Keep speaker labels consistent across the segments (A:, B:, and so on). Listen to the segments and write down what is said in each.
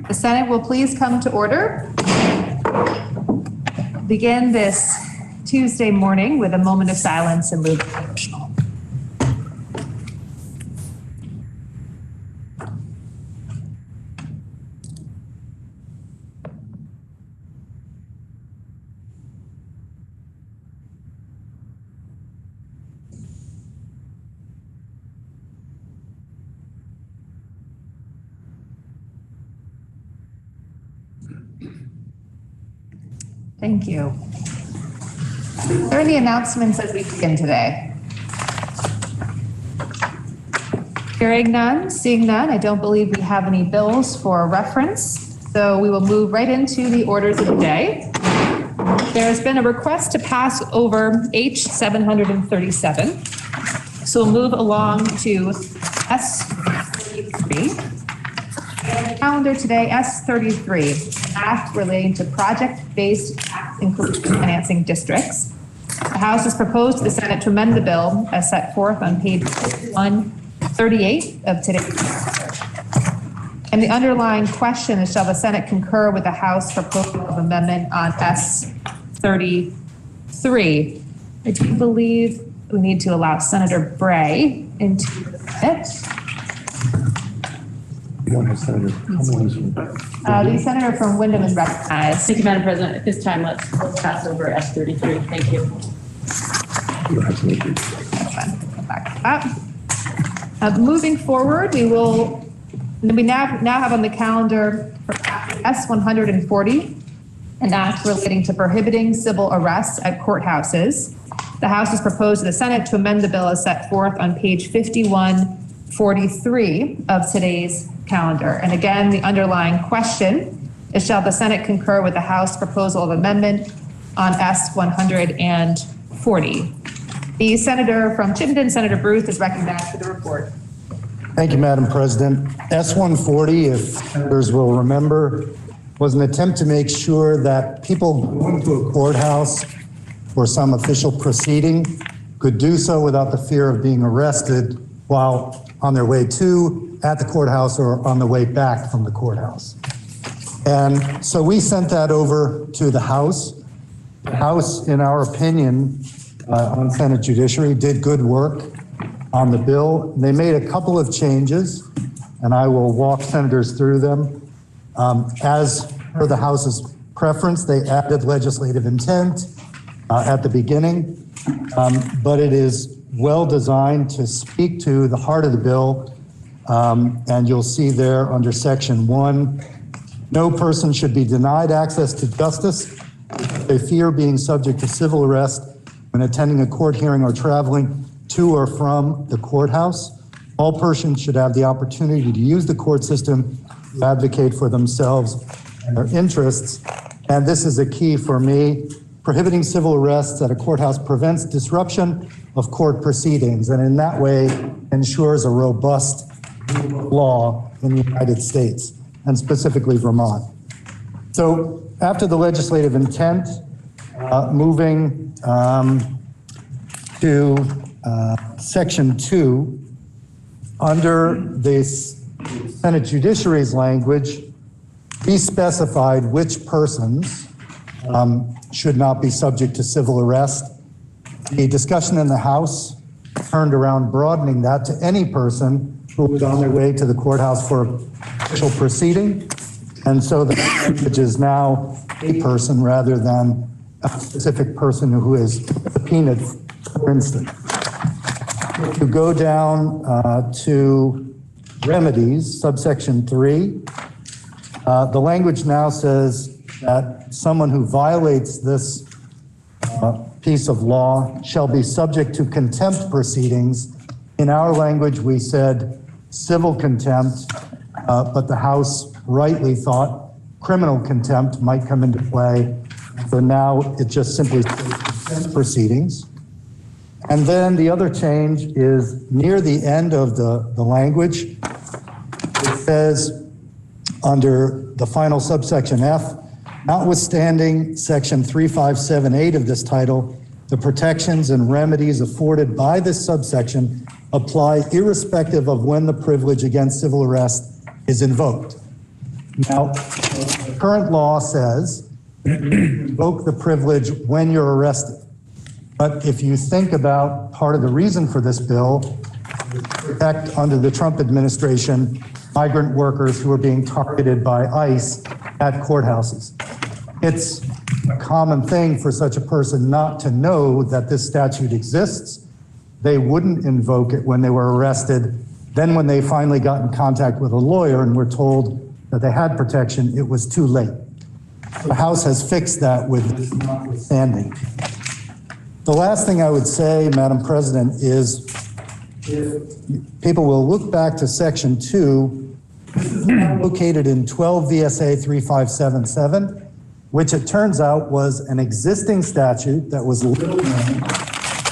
A: The Senate will please come to order. Begin this Tuesday morning with a moment of silence and move to Congressional. Thank you. Are there any announcements as we begin today? Hearing none, seeing none, I don't believe we have any bills for reference, so we will move right into the orders of the day. There has been a request to pass over H 737, so we'll move along to S 33. Calendar today, S33, Act relating to project-based tax inclusion financing districts. The House has proposed to the Senate to amend the bill as set forth on page 138 of today's calendar. And the underlying question is, shall the Senate concur with the House proposal of amendment on S33? I do believe we need to allow Senator Bray into the Senate.
B: You don't have Senator.
A: The senator from Wyndham is recognized.
C: Thank you, Madam President. At this time, let's pass over S33. Thank you.
A: Moving forward, we now have on the calendar for S140, an act relating to prohibiting civil arrests at courthouses. The House has proposed to the Senate to amend the bill as set forth on page 5143 of today's calendar. And again, the underlying question is, shall the Senate concur with the House proposal of amendment on S140? The senator from Chittenden, Senator Bruce, is recognized for the report.
B: Thank you, Madam President. S140, if senators will remember, was an attempt to make sure that people going to a courthouse for some official proceeding could do so without the fear of being arrested while on their way to, at the courthouse, or on the way back from the courthouse. And so we sent that over to the House. The House, in our opinion, on Senate Judiciary, did good work on the bill. They made a couple of changes, and I will walk senators through them. As per the House's preference, they added legislative intent at the beginning, but it is well designed to speak to the heart of the bill. And you'll see there under section 1, no person should be denied access to justice if they fear being subject to civil arrest when attending a court hearing or traveling to or from the courthouse. All persons should have the opportunity to use the court system to advocate for themselves and their interests. And this is a key for me. Prohibiting civil arrests at a courthouse prevents disruption of court proceedings, and in that way ensures a robust law in the United States, and specifically Vermont. So after the legislative intent, moving to section 2, under the Senate Judiciary's language, we specified which persons should not be subject to civil arrest. The discussion in the House turned around broadening that to any person who was on their way to the courthouse for official proceeding. And so the language is now a person rather than a specific person who is subpoenaed, for instance. If you go down to remedies, subsection 3, the language now says that someone who violates this piece of law shall be subject to contempt proceedings. In our language, we said civil contempt, but the House rightly thought criminal contempt might come into play. So now it just simply says contempt proceedings. And then the other change is near the end of the language. It says under the final subsection F, notwithstanding section 3578 of this title, the protections and remedies afforded by this subsection apply irrespective of when the privilege against civil arrest is invoked. Now, current law says you invoke the privilege when you're arrested. But if you think about part of the reason for this bill, protect under the Trump administration migrant workers who are being targeted by ICE at courthouses. It's a common thing for such a person not to know that this statute exists. They wouldn't invoke it when they were arrested. Then when they finally got in contact with a lawyer and were told that they had protection, it was too late. The House has fixed that with this notwithstanding. The last thing I would say, Madam President, is if people will look back to Section 2, this is now located in 12 VSA 3577, which it turns out was an existing statute that was little known,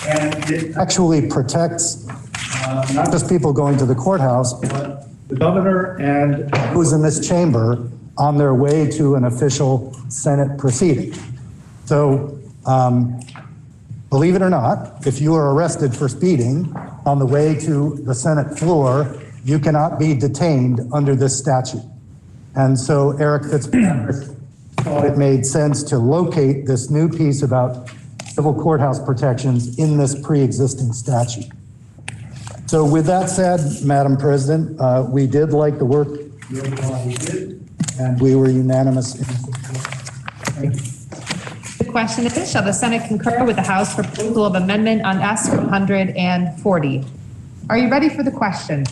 B: and it actually protects not just people going to the courthouse, but the governor and who's in this chamber on their way to an official Senate proceeding. So, believe it or not, if you are arrested for speeding on the way to the Senate floor, you cannot be detained under this statute. And so Eric Fitzpatrick thought it made sense to locate this new piece about civil courthouse protections in this pre-existing statute. So with that said, Madam President, we did like the work you did, and we were unanimous in support. Thank you.
A: The question is, shall the Senate concur with the House proposal of amendment on S 140? Are you ready for the question?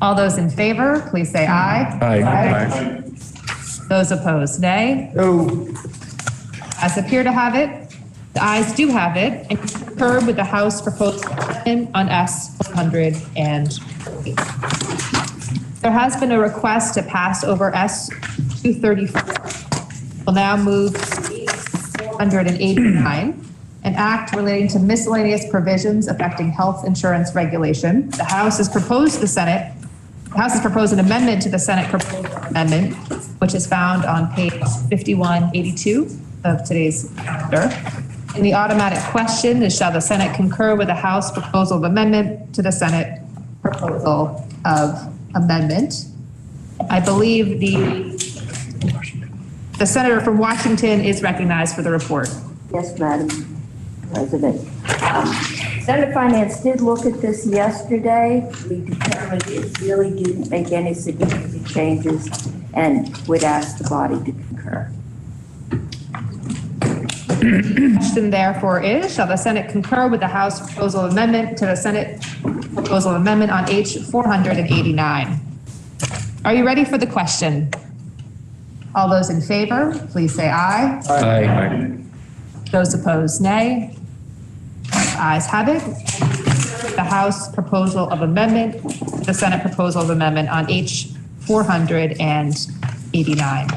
A: All those in favor, please say aye.
D: Aye.
A: Those opposed, nay.
B: No.
A: As appear to have it, the ayes do have it, and concur with the House proposal amendment on S 140. There has been a request to pass over S 234. We'll now move to 489, an act relating to miscellaneous provisions affecting health insurance regulation. The House has proposed an amendment to the Senate proposed amendment, which is found on page 5182 of today's calendar. And the automatic question is, shall the Senate concur with the House proposal of amendment to the Senate proposal of amendment? I believe the senator from Washington is recognized for the report.
E: Yes, Madam President. Senate Finance did look at this yesterday. We determined it really didn't make any significant changes and would ask the body to concur.
A: The question therefore is, shall the Senate concur with the House proposal amendment to the Senate proposal amendment on H 489? Are you ready for the question? All those in favor, please say aye.
D: Aye.
A: Those opposed, nay. Ayes have it. The House proposal of amendment, the Senate proposal of amendment on H 489.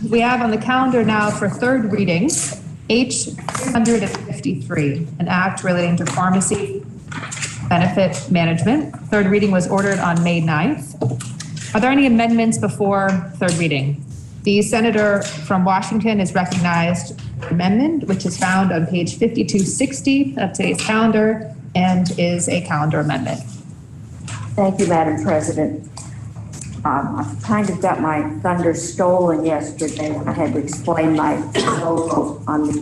A: We have on the calendar now for third reading, H 353, an act relating to pharmacy benefit management. Third reading was ordered on May 9th. Are there any amendments before third reading? The senator from Washington is recognized for amendment, which is found on page 5260 of today's calendar and is a calendar amendment.
E: Thank you, Madam President. I kind of got my thunder stolen yesterday. I had to explain my vote on the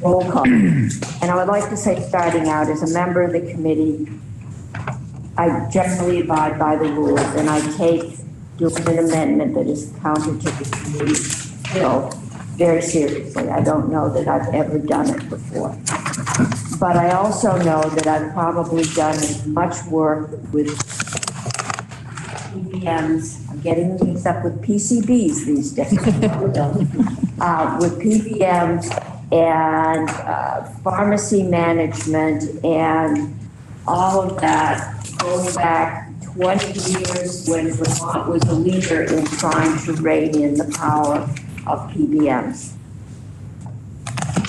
E: roll call. And I would like to say, starting out, as a member of the committee, I generally abide by the rules, and I take doing an amendment that is counter to the committee bill very seriously. I don't know that I've ever done it before. But I also know that I've probably done as much work with PBMs. I'm getting mixed up with PCBs these days. With PBMs and pharmacy management and all of that, going back 20 years when Vermont was a leader in trying to rein in the power of PBMs.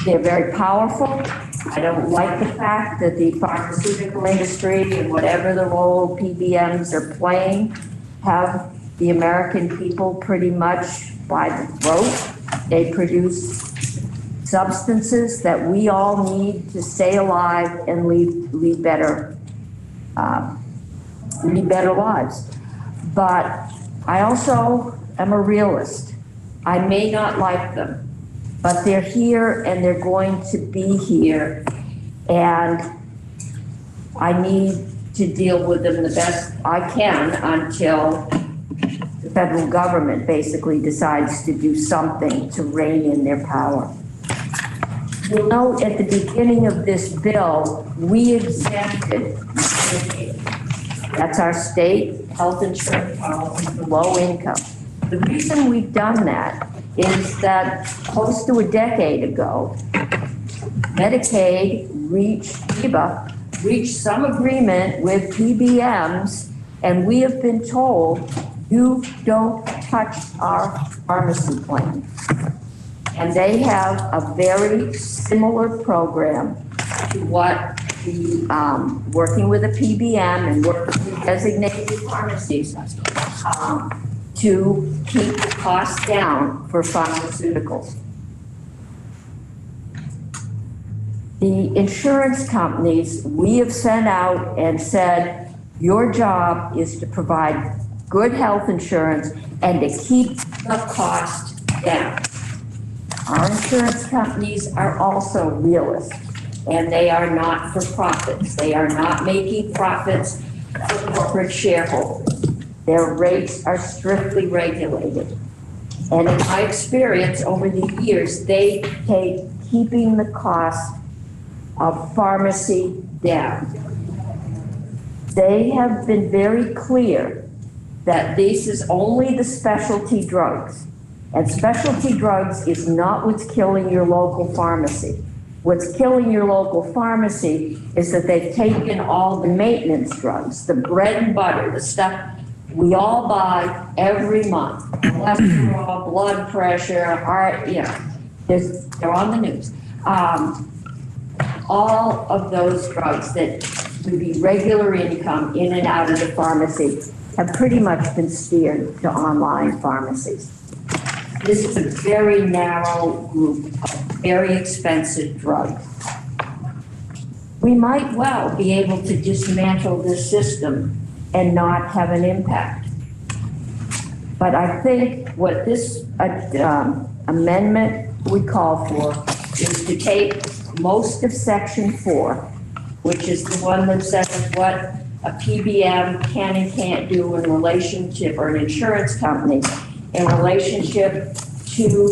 E: They're very powerful. I don't like the fact that the pharmaceutical industry and whatever the role PBMs are playing have the American people pretty much by the throat. They produce substances that we all need to stay alive and lead better lead better lives. But I also am a realist. I may not like them, but they're here and they're going to be here. And I need to deal with them the best I can until the federal government basically decides to do something to rein in their power. You'll note at the beginning of this bill, we exempted Medicaid. That's our state health insurance policy for low income. The reason we've done that is that close to a decade ago, Medicaid reached some agreement with PBMs, and we have been told, you don't touch our pharmacy plan. And they have a very similar program to what the, working with a PBM and working with designated pharmacies to keep the costs down for pharmaceuticals. The insurance companies, we have sent out and said, your job is to provide good health insurance and to keep the cost down. Our insurance companies are also realists, and they are not for profits. They are not making profits for corporate shareholders. Their rates are strictly regulated. And in my experience over the years, they take keeping the cost of pharmacy down. They have been very clear that this is only the specialty drugs. And specialty drugs is not what's killing your local pharmacy. What's killing your local pharmacy is that they've taken all the maintenance drugs, the bread and butter, the stuff we all buy every month. Cholesterol, blood pressure, heart, they're on the news. All of those drugs that would be regular income in and out of the pharmacy have pretty much been steered to online pharmacies. This is a very narrow group of very expensive drugs. We might well be able to dismantle this system and not have an impact. But I think what this amendment would call for is to take most of Section 4, which is the one that says what a PBM can and can't do in relationship, or an insurance company, in relationship to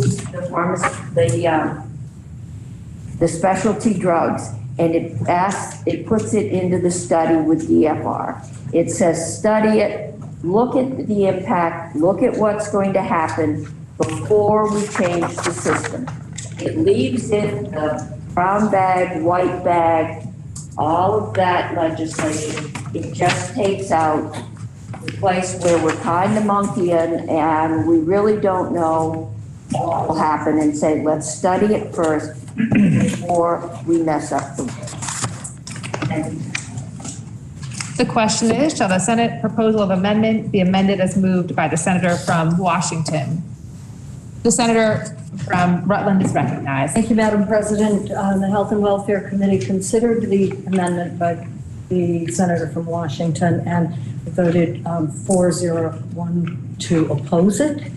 E: the specialty drugs, and it puts it into the study with DFR. It says study it, look at the impact, look at what's going to happen before we change the system. It leaves in the brown bag, white bag, all of that legislation. It just takes out the place where we're kind of monkeying and we really don't know what will happen, and say, let's study it first before we mess up the world.
A: The question is, shall the Senate proposal of amendment be amended as moved by the senator from Washington? The senator from Rutland is recognized.
F: Thank you, Madam President. The Health and Welfare Committee considered the amendment by the senator from Washington and voted 4-0-1 to oppose it.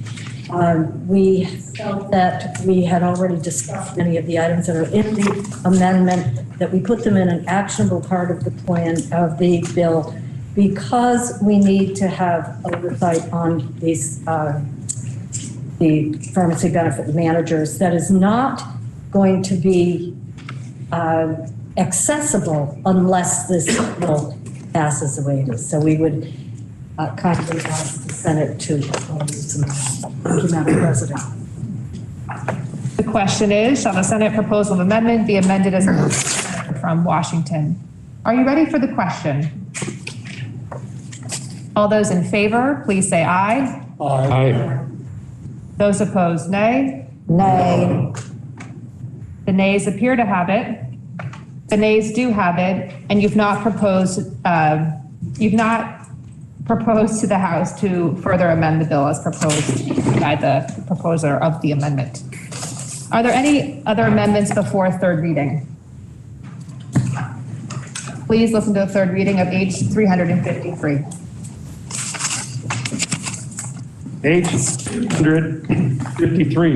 F: We felt that we had already discussed many of the items that are in the amendment, that we put them in an actionable part of the plan of the bill, because we need to have oversight on these the pharmacy benefit managers. That is not going to be accessible unless this bill passes the way it is. So we would kindly ask the Senate to oppose this. Thank you, Madam President.
A: The question is, shall the Senate proposal of amendment be amended as moved by the senator from Washington? Are you ready for the question? All those in favor, please say aye.
D: Aye.
A: Those opposed, nay.
F: Nay.
A: The nays appear to have it. The nays do have it, and you've not proposed to the House to further amend the bill as proposed by the proposer of the amendment. Are there any other amendments before third reading? Please listen to the third reading of H 353.
D: H 353,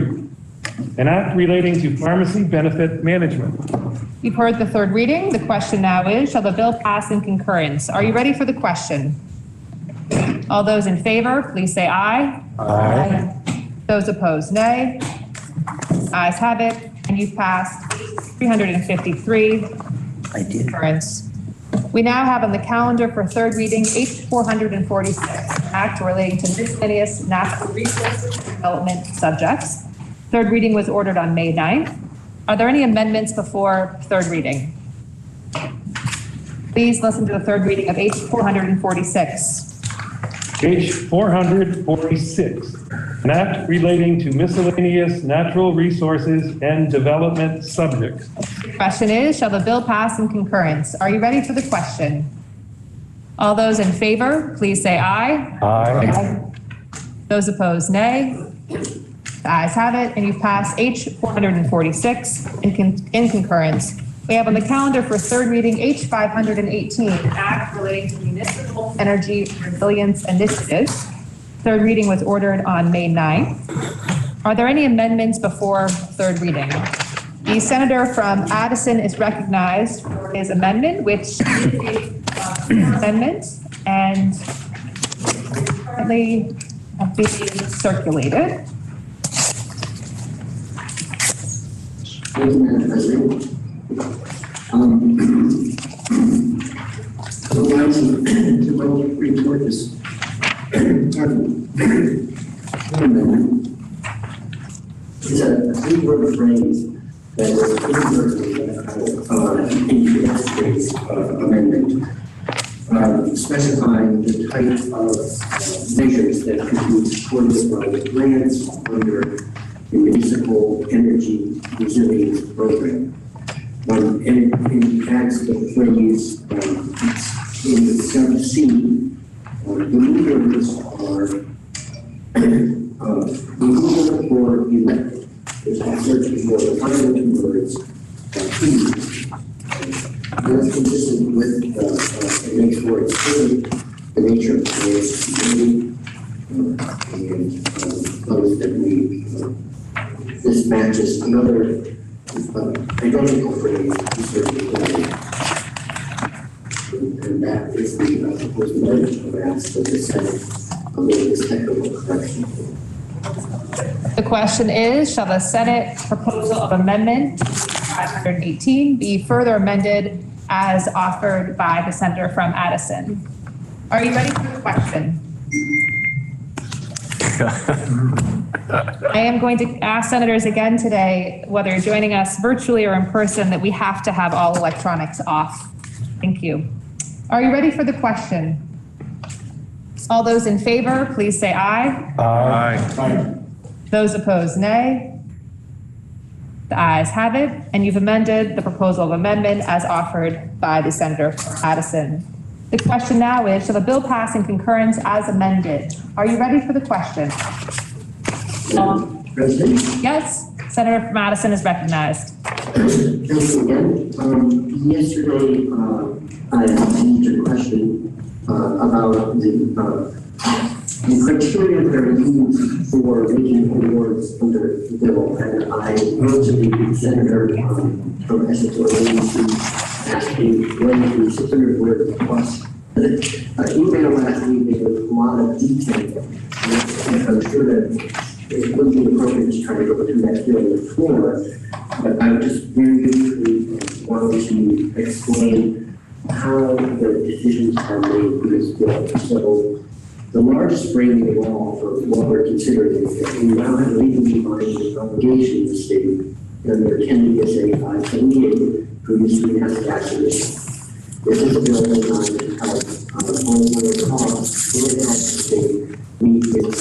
D: an act relating to pharmacy benefit management.
A: You've heard the third reading. The question now is, shall the bill pass in concurrence? Are you ready for the question? All those in favor, please say aye.
B: Aye.
A: Those opposed, nay. Ayes have it, and you've passed 353.
G: I did.
A: Concurrence. We now have on the calendar for third reading H 446, an act relating to miscellaneous natural resources development subjects. Third reading was ordered on May 9th. Are there any amendments before third reading? Please listen to the third reading of H 446.
D: H 446, an act relating to miscellaneous natural resources and development subjects.
A: The question is, shall the bill pass in concurrence? Are you ready for the question? All those in favor, please say aye.
B: Aye.
A: Those opposed, nay. The ayes have it, and you've passed H 446 in concurrence. We have on the calendar for third reading H 518, an act relating to municipal energy resilience initiatives. Third reading was ordered on May 9th. Are there any amendments before third reading? The senator from Addison is recognized for his amendment, which is an amendment and currently being circulated.
H: Thank you, Madam President. So rising to vote report this amendment is a three-word phrase that was inadvertently in yesterday's amendment, specifying the type of measures that could be supported by grants under the Municipal Energy Resilience Program. And it adds the phrase in the sub-C, the movers are removal or elected. There's a search for the final two words, please. That's consistent with, it makes more explicit the nature of the community and those that we, this matches another identical phrase, and that is the proposed amendment of ask that the Senate make this technical correction.
A: The question is, shall the Senate proposal of amendment 518 be further amended as offered by the senator from Addison? Are you ready for the question? I am going to ask senators again today, whether you're joining us virtually or in person, that we have to have all electronics off. Thank you. Are you ready for the question? All those in favor, please say aye.
D: Aye.
A: Those opposed, nay. The ayes have it, and you've amended the proposal of amendment as offered by the senator from Addison. The question now is, shall the bill pass in concurrence as amended? Are you ready for the question?
H: President?
A: Yes, Senator from Addison is recognized.
H: Thank you again. Yesterday, I received a question about the criteria that are used for making awards under the bill, and I wrote to the senator from Essex asking when the 600 word plus email last week. There was a lot of detail, and I'm sure that it wouldn't be appropriate to try to go through that bill before, but I just very briefly wanted to explain how the decisions are made for this bill. So the largest framing of all for what we're considering is that we now have legally binding obligation in the state under 10 BSA 578 for use of greenhouse gas emissions. This is a bill designed to help homeowner costs and help the state meet its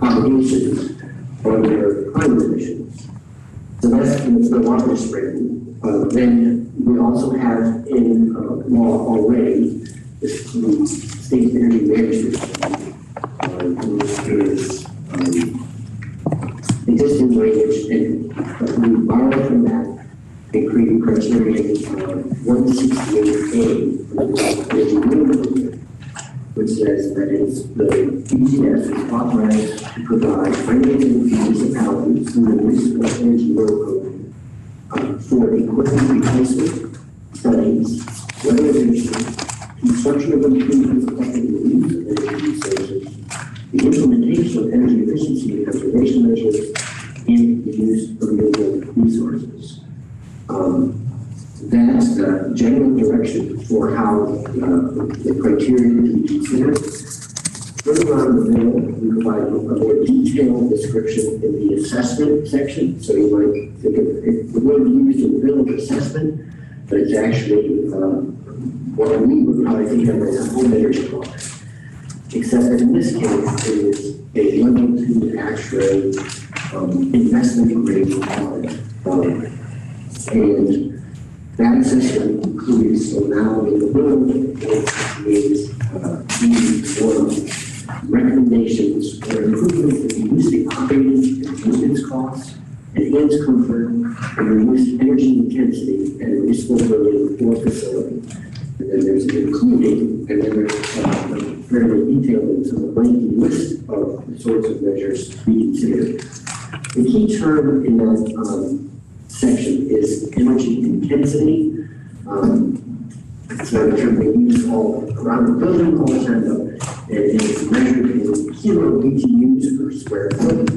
H: obligations under climate emissions. So that's the largest framing. Then we also have in law already the state energy management which is existing language, and we borrow from that and creating criteria 168A for the energy minimum, which says that it's the BGS is authorized to provide financing to municipalities through the municipal energy loan program for equipment replacement, studies, weatherization, construction of improvements affecting the use of energy resources, the implementation of energy efficiency and conservation measures, and the use of renewable resources. That's the general direction for how the criteria to be considered. Further on in the bill, we provide a more detailed description in the assessment section. So you might think of it, the word used in the bill is assessment, but it's actually what we would probably think of as a home energy cost. Except that in this case, it is a level 2 actuary investment grade audit. And that assessment includes, so now in the bill, is recommendations for improvements in reducing operating and maintenance costs, enhance comfort, and reduce energy intensity at a municipal building or facility. And then there's including, and then there's fairly detailed and some lengthy list of the sorts of measures to be considered. The key term in that section is energy intensity. It's not a term they use all around the building all the time, though. It's measured in kilo BTUs per square foot.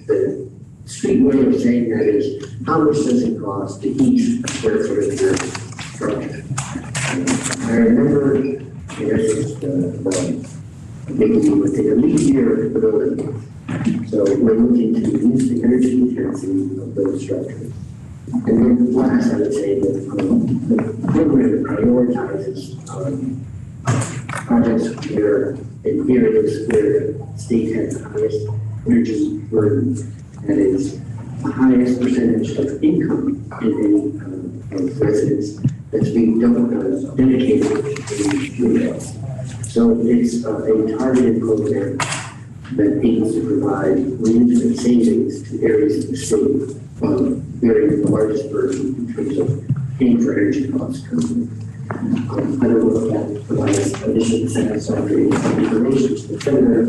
H: The street way of saying that is how much does it cost to each square foot of your structure. I remember, I guess it's maybe within a leap year of the building. So we're looking to reduce the energy intensity of those structures. And then last, I would say that the program prioritizes projects where in areas where the state has the highest energy burden, that is the highest percentage of income in any of residents that's being dedicated to units. So it's a targeted program that aims to provide reimbursement savings to areas of the state bearing the largest burden in terms of paying for energy costs currently. I don't know if that provides additional satisfactory information to the senator.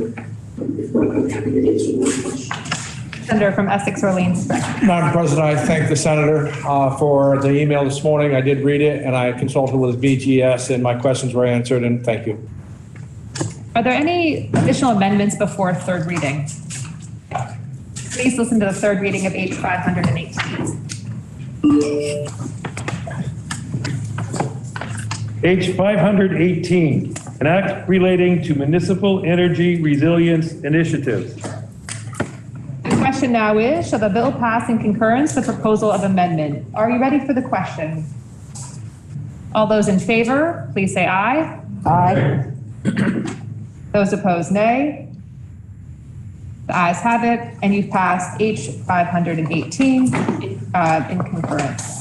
H: If not, I'm happy to answer more questions.
A: Senator from Essex Orleans.
G: Madam President, I thank the senator for the email this morning. I did read it and I consulted with BGS and my questions were answered, and thank you.
A: Are there any additional amendments before third reading? Please listen to the third reading of H 518.
D: H 518, an act relating to municipal energy resilience initiatives.
A: The question now is, shall the bill pass in concurrence the proposal of amendment? Are you ready for the question? All those in favor, please say aye.
E: Aye.
A: Those opposed, nay. The ayes have it, and you've passed H 518 in concurrence.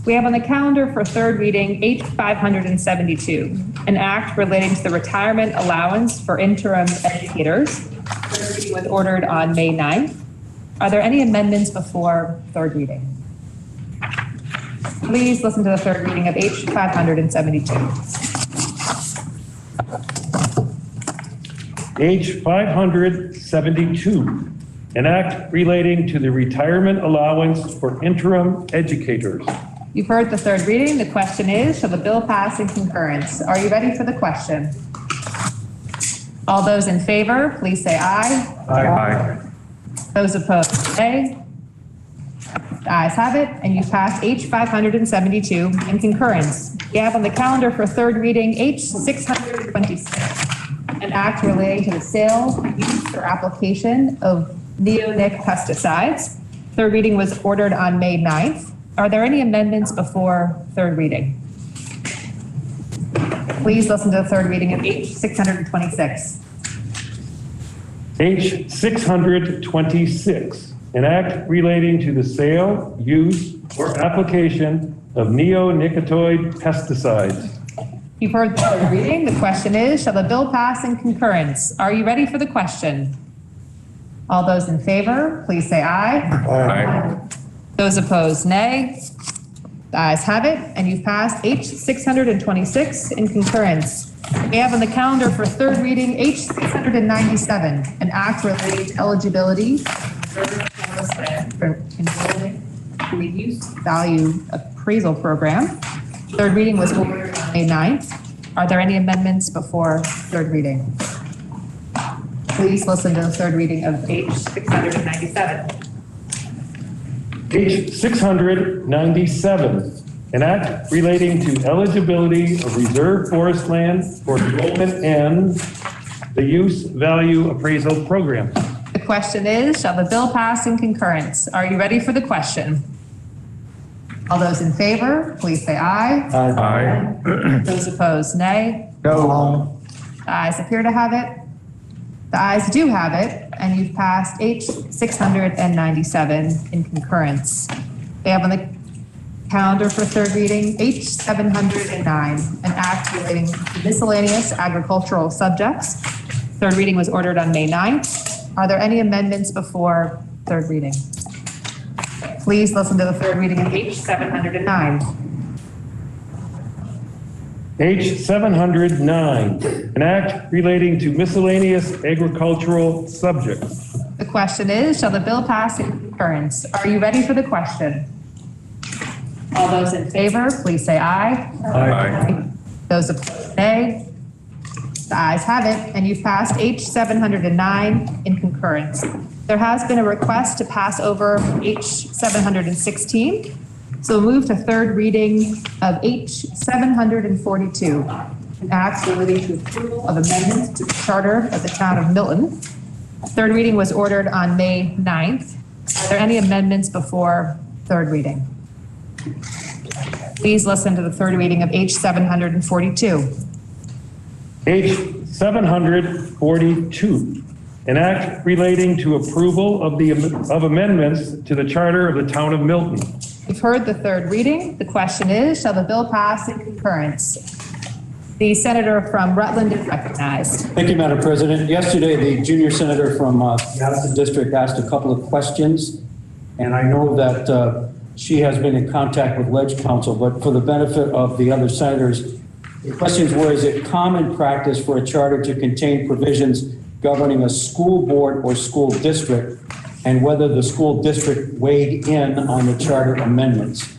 A: We have on the calendar for third reading H 572, an act relating to the retirement allowance for interim educators. Third reading was ordered on May 9th. Are there any amendments before third reading? Please listen to the third reading of H 572.
D: H 572, an act relating to the retirement allowance for interim educators.
A: You've heard the third reading. The question is, shall the bill pass in concurrence? Are you ready for the question? All those in favor, please say aye.
D: Aye.
A: Those opposed, nay. The ayes have it, and you passed H 572 in concurrence. We have on the calendar for third reading H 626, an act relating to the sale, use, or application of neonic pesticides. Third reading was ordered on May 9th. Are there any amendments before third reading? Please listen to the third reading of H 626.
D: H 626, an act relating to the sale, use, or application of neonicotinoid pesticides.
A: You've heard the third reading. The question is, shall the bill pass in concurrence? Are you ready for the question? All those in favor, please say aye.
D: Aye.
A: Those opposed, nay. The ayes have it, and you've passed H 626 in concurrence. We have on the calendar for third reading H 697, an act relating to eligibility for enrolling to the use value appraisal program. Third reading was ordered on May 9th. Are there any amendments before third reading? Please listen to the third reading of H 697.
D: H 697, an act relating to eligibility of reserve forest land for enrollment in the use value appraisal program.
A: The question is, shall the bill pass in concurrence? Are you ready for the question? All those in favor, please say aye.
D: Aye.
A: Those opposed, nay.
B: No.
A: The ayes appear to have it. The ayes do have it, and you've passed H 697 in concurrence. We have on the calendar for third reading H 709, an act relating to miscellaneous agricultural subjects. Third reading was ordered on May 9th. Are there any amendments before third reading? Please listen to the third reading of H 709.
D: H 709, an act relating to miscellaneous agricultural subjects.
A: The question is, shall the bill pass in concurrence? Are you ready for the question? All those in favor, please say aye.
D: Aye.
A: Those opposed, nay. The ayes have it, and you've passed H 709 in concurrence. There has been a request to pass over H 716. So we'll move to third reading of H 742, an act relating to approval of amendments to the charter of the town of Milton. Third reading was ordered on May 9th. Are there any amendments before third reading? Please listen to the third reading of H 742.
D: H 742, an act relating to approval of amendments to the charter of the town of Milton.
A: You've heard the third reading. The question is, shall the bill pass in concurrence? The senator from Rutland is recognized.
I: Thank you, Madam President. Yesterday, the junior senator from the Madison District asked a couple of questions, and I know that she has been in contact with Ledge Council, but for the benefit of the other senators, the questions were, is it common practice for a charter to contain provisions governing a school board or school district, and whether the school district weighed in on the charter amendments?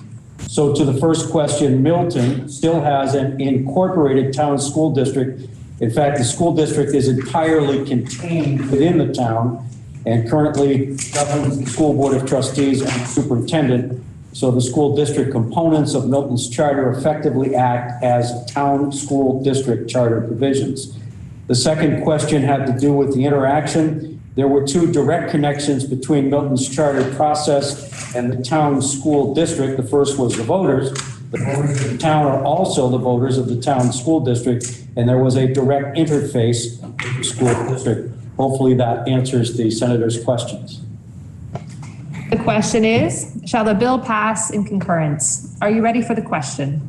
I: So to the first question, Milton still has an incorporated town school district. In fact, the school district is entirely contained within the town and currently governs the school board of trustees and the superintendent. So the school district components of Milton's charter effectively act as town school district charter provisions. The second question had to do with the interaction. There were two direct connections between Milton's charter process and the town school district. The first was the voters. The voters of the town are also the voters of the town school district, and there was a direct interface with the school district. Hopefully that answers the senator's questions.
A: The question is, shall the bill pass in concurrence? Are you ready for the question?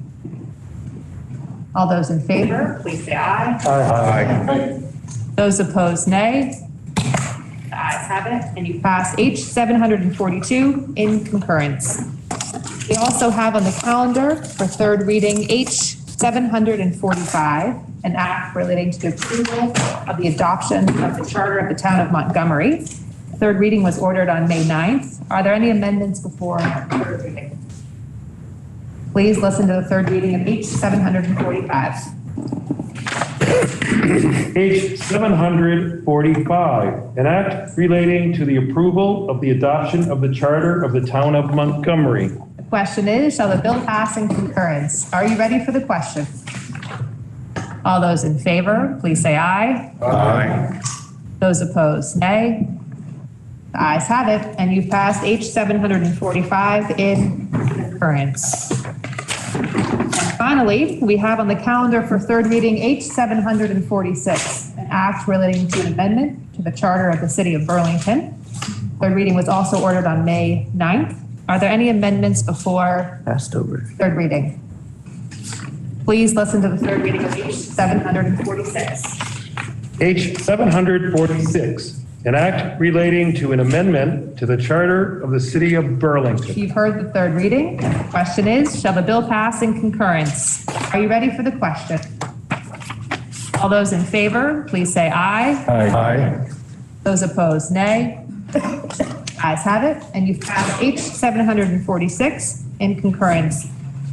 A: All those in favor, please say aye.
D: Aye.
A: Those opposed, nay. The ayes have it, and you pass H 742 in concurrence. We also have on the calendar for third reading H 745, an act relating to the approval of the adoption of the charter of the town of Montgomery. Third reading was ordered on May 9th. Are there any amendments before third reading? Please listen to the third reading of H 745.
D: H 745, an act relating to the approval of the adoption of the charter of the town of Montgomery.
A: The question is, shall the bill pass in concurrence? Are you ready for the question? All those in favor, please say aye.
D: Aye.
A: Those opposed, nay. The ayes have it, and you've passed H 745 in concurrence. And finally, we have on the calendar for third reading H 746, an act relating to an amendment to the charter of the city of Burlington. Third reading was also ordered on May 9th. Are there any amendments before third reading? Please listen to the third reading of H 746.
D: H 746, an act relating to an amendment to the Charter of the City of Burlington.
A: You've heard the third reading. The question is, shall the bill pass in concurrence? Are you ready for the question? All those in favor, please say aye.
D: Aye.
A: Those opposed, nay. Ayes have it, and you've passed H 746 in concurrence.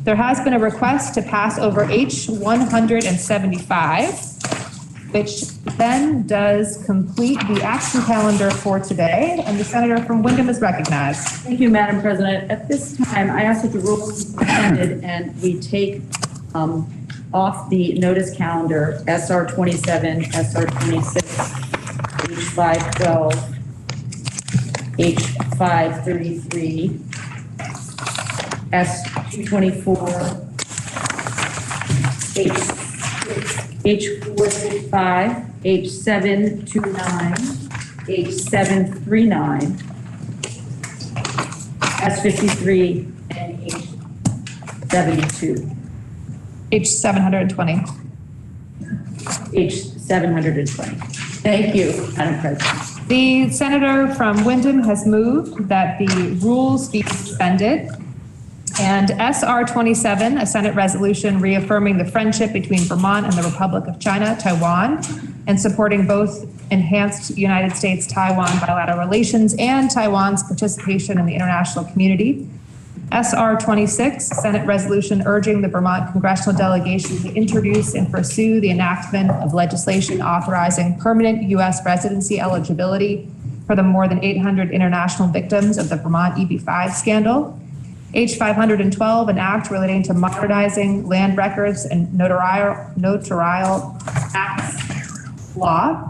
A: There has been a request to pass over H 175, which then does complete the action calendar for today, and the senator from Wyndham is recognized.
C: Thank you, Madam President. At this time, I ask that the rules be suspended and we take off the notice calendar SR 27, SR 26, H 512, H 533, S 224, H 465, H 729, H 739, S 53, and H 72.
A: H 720.
C: H 720. Thank you, Madam President.
A: The senator from Wyndham has moved that the rules be suspended. And SR 27, a Senate resolution reaffirming the friendship between Vermont and the Republic of China, Taiwan, and supporting both enhanced United States-Taiwan bilateral relations and Taiwan's participation in the international community. SR 26, Senate resolution urging the Vermont Congressional Delegation to introduce and pursue the enactment of legislation authorizing permanent U.S. residency eligibility for the more than 800 international victims of the Vermont EB-5 scandal. H 512, an act relating to modernizing land records and notarial acts law.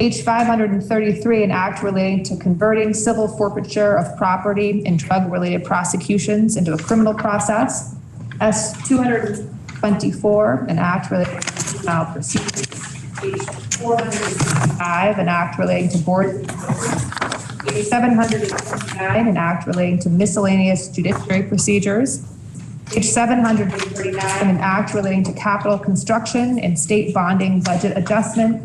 A: H 533, an act relating to converting civil forfeiture of property and drug-related prosecutions into a criminal process. S 224, an act relating to juvenile proceedings. H 465, an act relating to board. H 729, an act relating to miscellaneous judiciary procedures. H 739, an act relating to capital construction and state bonding budget adjustment.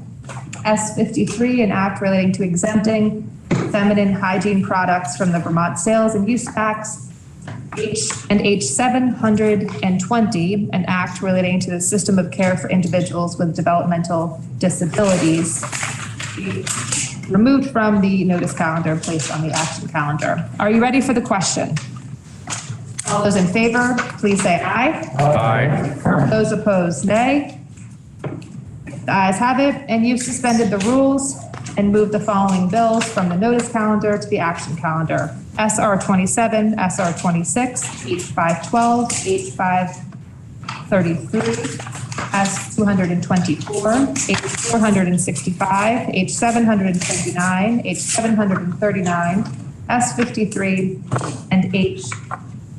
A: S 53, an act relating to exempting feminine hygiene products from the Vermont sales and use tax. H 720, an act relating to the system of care for individuals with developmental disabilities, removed from the notice calendar, placed on the action calendar. Are you ready for the question? All those in favor, please say aye.
D: Aye.
A: Those opposed, nay. The ayes have it, and you've suspended the rules and moved the following bills from the notice calendar to the action calendar. SR 27, SR 26, H 512, H 533, S 224, H 465, H 729, H 739, S 53, and H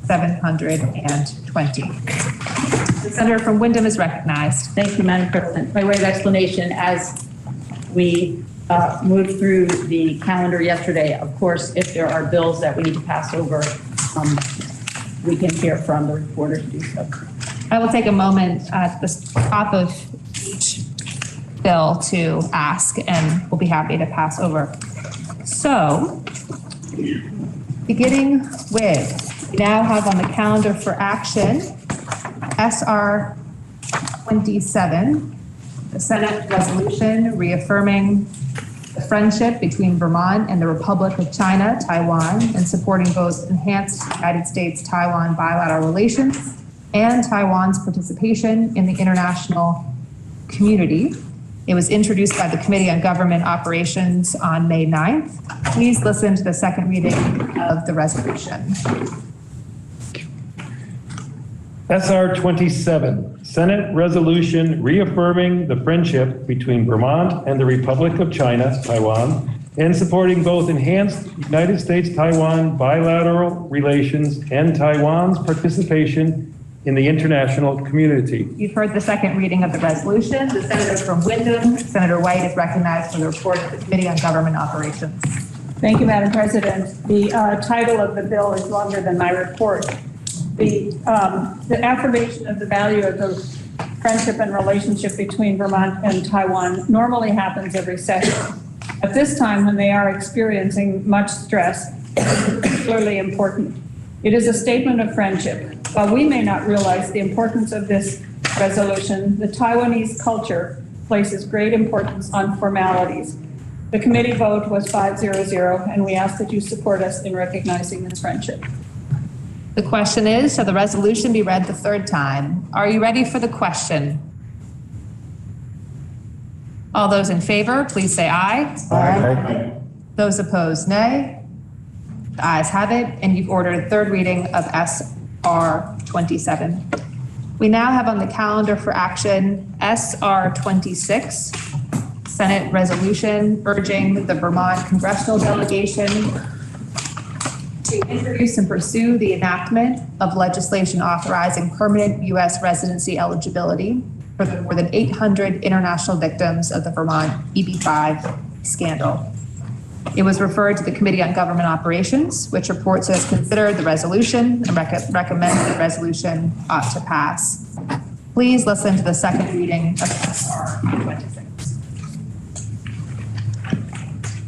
A: 720. The senator from Wyndham is recognized.
C: Thank you, Madam President. By way of explanation, as we moved through the calendar yesterday, of course, if there are bills that we need to pass over, we can hear from the reporter to do so.
A: I will take a moment at the top of each bill to ask, and we'll be happy to pass over. So, beginning with, we now have on the calendar for action SR 27, the Senate resolution reaffirming the friendship between Vermont and the Republic of China, Taiwan, and supporting both enhanced United States-Taiwan bilateral relations and Taiwan's participation in the international community. It was introduced by the Committee on Government Operations on May 9th. Please listen to the second reading of the resolution.
D: SR 27, Senate resolution reaffirming the friendship between Vermont and the Republic of China, Taiwan, and supporting both enhanced United States-Taiwan bilateral relations and Taiwan's participation in the international community.
A: You've heard the second reading of the resolution. The senator from Wyndham, Senator White, is recognized for the report of the Committee on Government Operations.
J: Thank you, Madam President. The title of the bill is longer than my report. The affirmation of the value of the friendship and relationship between Vermont and Taiwan normally happens every session. At this time, when they are experiencing much stress, it's particularly important. It is a statement of friendship. While we may not realize the importance of this resolution, the Taiwanese culture places great importance on formalities. The committee vote was 5-0-0, and we ask that you support us in recognizing this friendship.
A: The question is, shall the resolution be read the third time? Are you ready for the question? All those in favor, please say aye.
B: Aye.
A: Those opposed, nay. The ayes have it, and you've ordered third reading of SR 27. We now have on the calendar for action SR 26, Senate resolution urging the Vermont Congressional Delegation to introduce and pursue the enactment of legislation authorizing permanent U.S. residency eligibility for the more than 800 international victims of the Vermont EB-5 scandal. It was referred to the Committee on Government Operations, which reports has considered the resolution and recommends the resolution ought to pass. Please listen to the second reading of SR 26.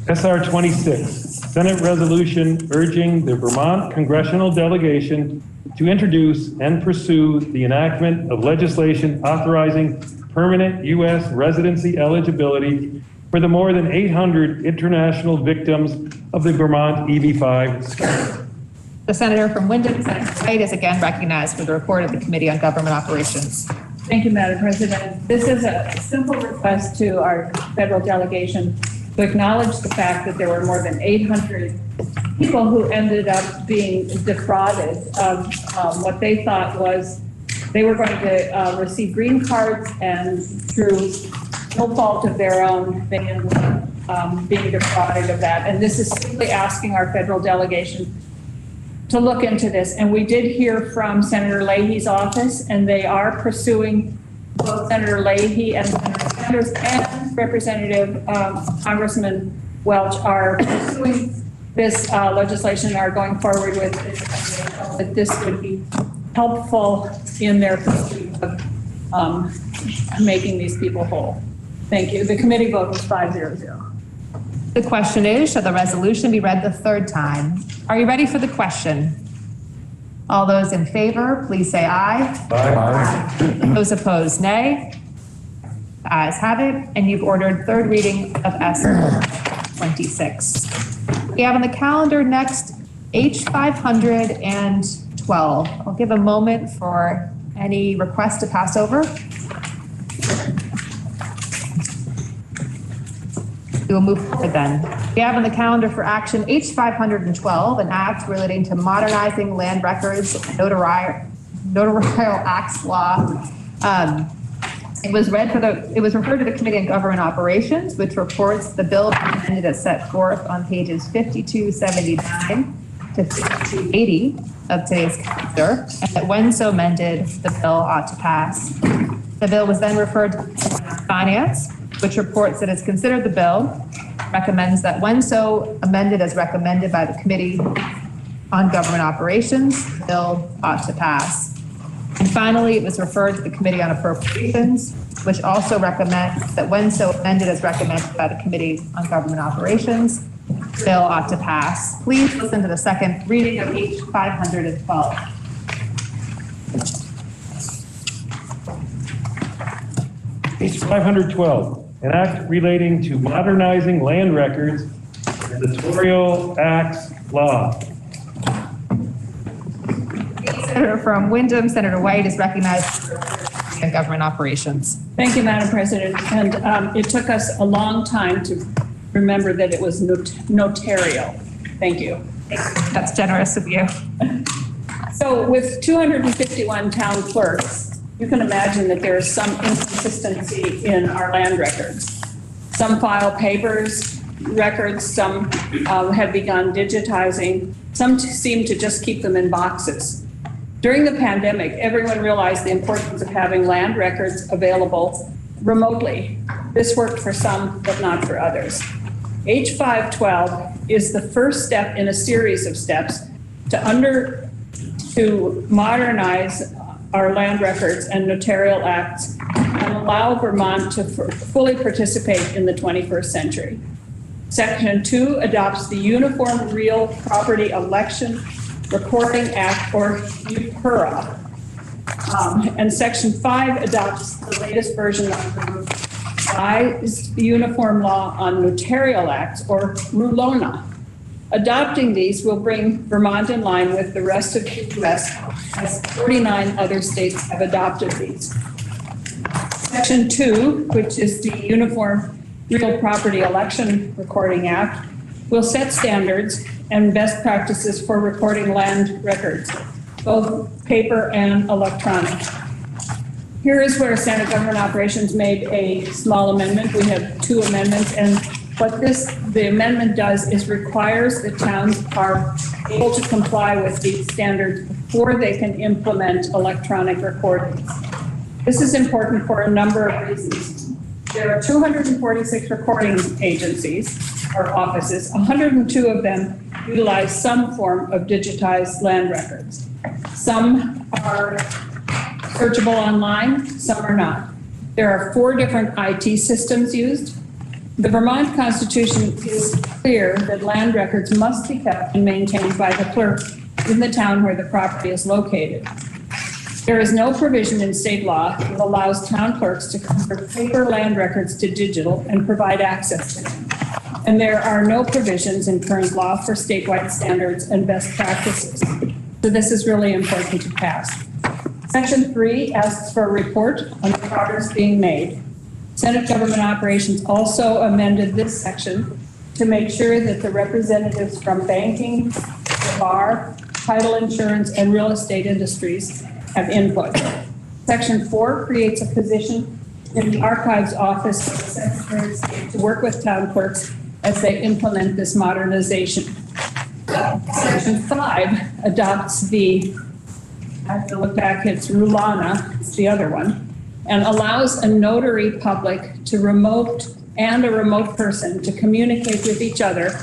D: SR 26, Senate resolution urging the Vermont Congressional Delegation to introduce and pursue the enactment of legislation authorizing permanent U.S. residency eligibility for the more than 800 international victims of the Vermont EB-5 scandal.
A: The senator from Wyndham, Senator White, is again recognized for the report of the Committee on Government Operations.
J: Thank you, Madam President. This is a simple request to our federal delegation to acknowledge the fact that there were more than 800 people who ended up being defrauded of what they thought was they were going to receive green cards, and through no fault of their own, they ended up being defrauded of that. And this is simply asking our federal delegation to look into this. And we did hear from Senator Leahy's office, and they are pursuing, both Senator Leahy and Senator Sanders and Representative Congressman Welch are pursuing this legislation, are going forward with this, that this would be helpful in their pursuit of making these people whole. Thank you. The committee vote was 5-0-0.
A: The question is, shall the resolution be read the third time? Are you ready for the question? All those in favor, please say aye.
B: Aye.
A: Those opposed, nay. The ayes have it, and you've ordered third reading of SR 26. We have on the calendar next H512. I'll give a moment for any requests to pass over. We will move forward then. We have on the calendar for action H512, an act relating to modernizing land records, notarial acts law. It was referred to the Committee on Government Operations, which reports the bill amended as set forth on pages 5279 to 5280 of today's calendar, and that when so amended, the bill ought to pass. The bill was then referred to Finance, which reports that it's considered the bill, recommends that when so amended as recommended by the Committee on Government Operations, the bill ought to pass. And finally, it was referred to the Committee on Appropriations, which also recommends that when so amended as recommended by the Committee on Government Operations, the bill ought to pass. Please listen to the second reading of H512.
D: H512, an act relating to modernizing land records and notarial acts law.
A: Senator from Wyndham, Senator White is recognized for Government Operations.
J: Thank you, Madam President. And it took us a long time to remember that it was notarial. Thank you.
A: That's generous of you.
J: So with 251 town clerks, you can imagine that there is some inconsistency in our land records. Some file papers, records, some have begun digitizing, some seem to just keep them in boxes. During the pandemic, everyone realized the importance of having land records available remotely. This worked for some, but not for others. H512 is the first step in a series of steps to modernize our land records and notarial acts and allow Vermont to fully participate in the 21st century. Section 2 adopts the Uniform Real Property Election Recording Act, or UPRA. And Section 5 adopts the latest version of the revised Uniform Law on Notarial Acts, or RULONA. Adopting these will bring Vermont in line with the rest of the U.S., as 49 other states have adopted these. Section 2, which is the Uniform Real Property Election Recording Act, will set standards and best practices for recording land records, both paper and electronic. Here is where Senate Government Operations made a small amendment. We have 2 amendments, and what the amendment does is requires that towns are able to comply with these standards before they can implement electronic recordings. This is important for a number of reasons. There are 246 recording agencies or offices. 102 of them utilize some form of digitized land records. Some are searchable online, some are not. There are 4 different IT systems used. The Vermont Constitution is clear that land records must be kept and maintained by the clerk in the town where the property is located. There is no provision in state law that allows town clerks to convert paper land records to digital and provide access to them. And there are no provisions in current law for statewide standards and best practices. So this is really important to pass. Section 3 asks for a report on the progress being made. Senate Government Operations also amended this section to make sure that the representatives from banking, the bar, title insurance, and real estate industries have input. Section 4 creates a position in the Archives Office of the Secretary of State to work with town clerks as they implement this modernization. Section 5 adopts I have to look back, it's RULANA, it's the other one, and allows a notary public to a remote person to communicate with each other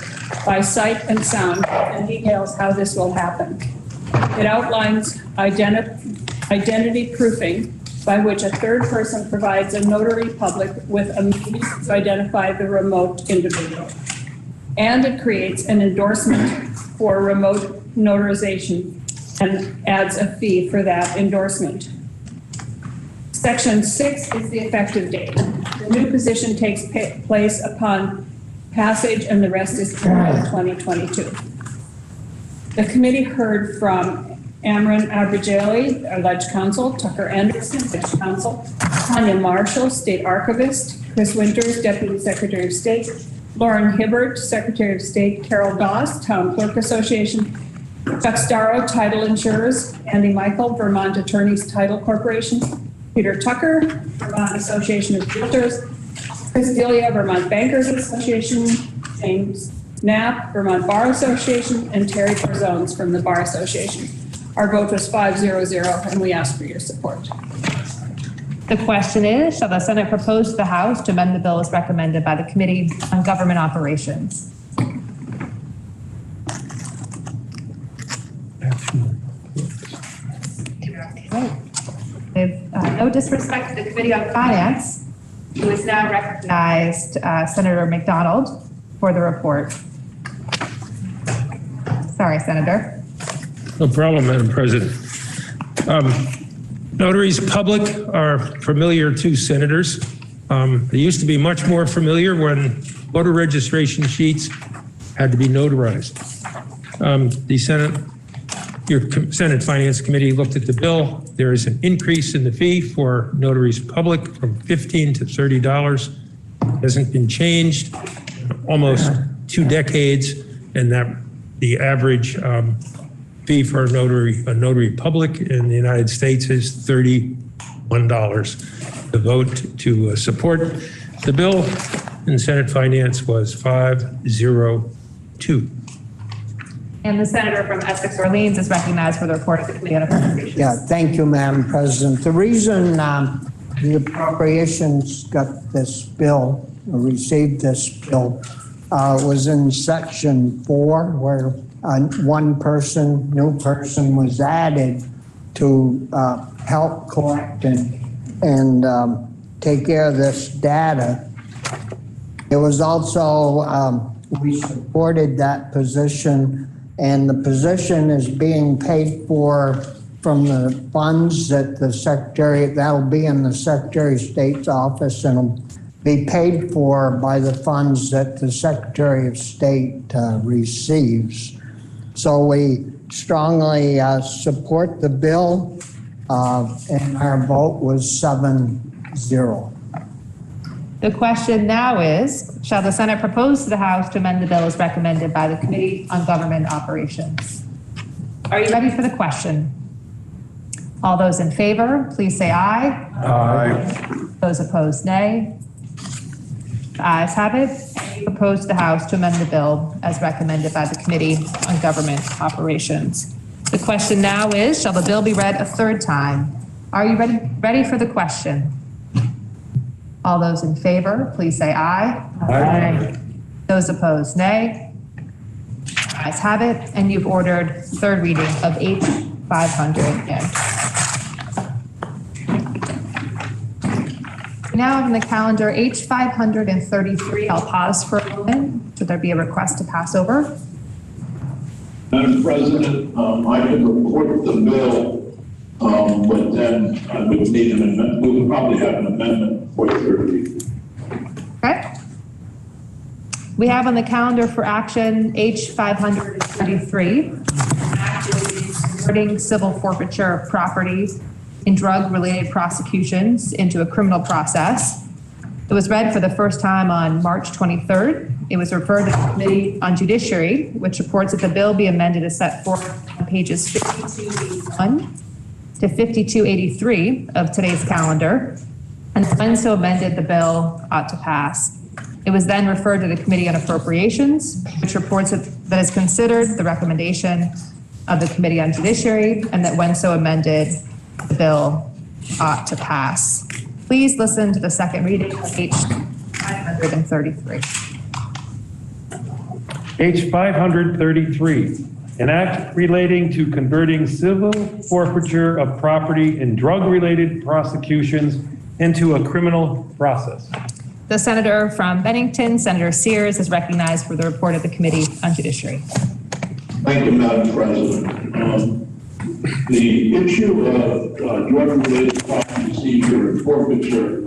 J: by sight and sound, and details how this will happen. It outlines identity proofing, by which a third person provides a notary public with a means to identify the remote individual. And it creates an endorsement for remote notarization and adds a fee for that endorsement. Section 6 is the effective date. The new position takes place upon passage, and the rest is 2022. The committee heard from Amron Abrigeli, our Ledge Counsel, Tucker Anderson, Ledge Counsel, Tanya Marshall, State Archivist, Chris Winters, Deputy Secretary of State, Lauren Hibbert, Secretary of State, Carol Doss, Town Clerk Association, Chuck Starrow, Title Insurers, Andy Michael, Vermont Attorneys Title Corporation, Peter Tucker, Vermont Association of Realtors, Chris Delia, Vermont Bankers Association, James Knapp, Vermont Bar Association, and Terry Corzones from the Bar Association. Our vote was 5-0-0, and we ask for your support.
A: The question is, shall the Senate propose to the House to amend the bill as recommended by the Committee on Government Operations? With no disrespect to the Committee on Finance, who is now recognized Senator McDonald for the report. Sorry, Senator.
K: No problem, Madam President. Notaries public are familiar to senators. They used to be much more familiar when voter registration sheets had to be notarized. Your Senate Finance Committee looked at the bill. There is an increase in the fee for notaries public from $15 to $30. Hasn't been changed in almost 2 decades, and that the average fee for a notary public in the United States is $31. The vote to support the bill in Senate Finance was 5-0-2.
A: And the senator from Essex Orleans is recognized for the report of the Committee on Appropriations.
L: Yeah, thank you, Madam President. The reason the Appropriations got this bill, or received this bill, was in Section 4, where one new person was added to help collect and take care of this data. It was also we supported that position, and the position is being paid for from the funds that the Secretary, that'll be in the Secretary of State's office, and will be paid for by the funds that the Secretary of State receives. So we strongly support the bill, and our vote was 7-0.
A: The question now is, shall the Senate propose to the House to amend the bill as recommended by the Committee on Government Operations? Are you ready for the question? All those in favor, please say aye.
D: Aye.
A: Those opposed, nay. The ayes have it. I propose the House to amend the bill as recommended by the Committee on Government Operations. The question now is, shall the bill be read a third time? Are you ready for the question? All those in favor, please say aye.
D: Aye.
A: Those opposed, nay. The ayes have it, and you've ordered third reading of H 500 in. We now have on the calendar H 533. I'll pause for a moment. Should there be a request to pass over?
M: Madam President, I could report the bill, but then I would need an amendment. We would probably have an amendment for third reading.
A: Okay. We have on the calendar for action H 533, converting civil forfeiture of property in drug-related prosecutions into a criminal process. It was read for the first time on March 23rd. It was referred to the Committee on Judiciary, which reports that the bill be amended as set forth on pages 5281 to 5283 of today's calendar. And when so amended, the bill ought to pass. It was then referred to the Committee on Appropriations, which reports that has considered the recommendation of the Committee on Judiciary, and that when so amended, the bill ought to pass. Please listen to the second reading of H 533.
D: H 533, an act relating to converting civil forfeiture of property in drug-related prosecutions into a criminal process.
A: The senator from Bennington, Senator Sears, is recognized for the report of the Committee on Judiciary.
M: Thank you, Madam President. The issue of drug-related property seizure and forfeiture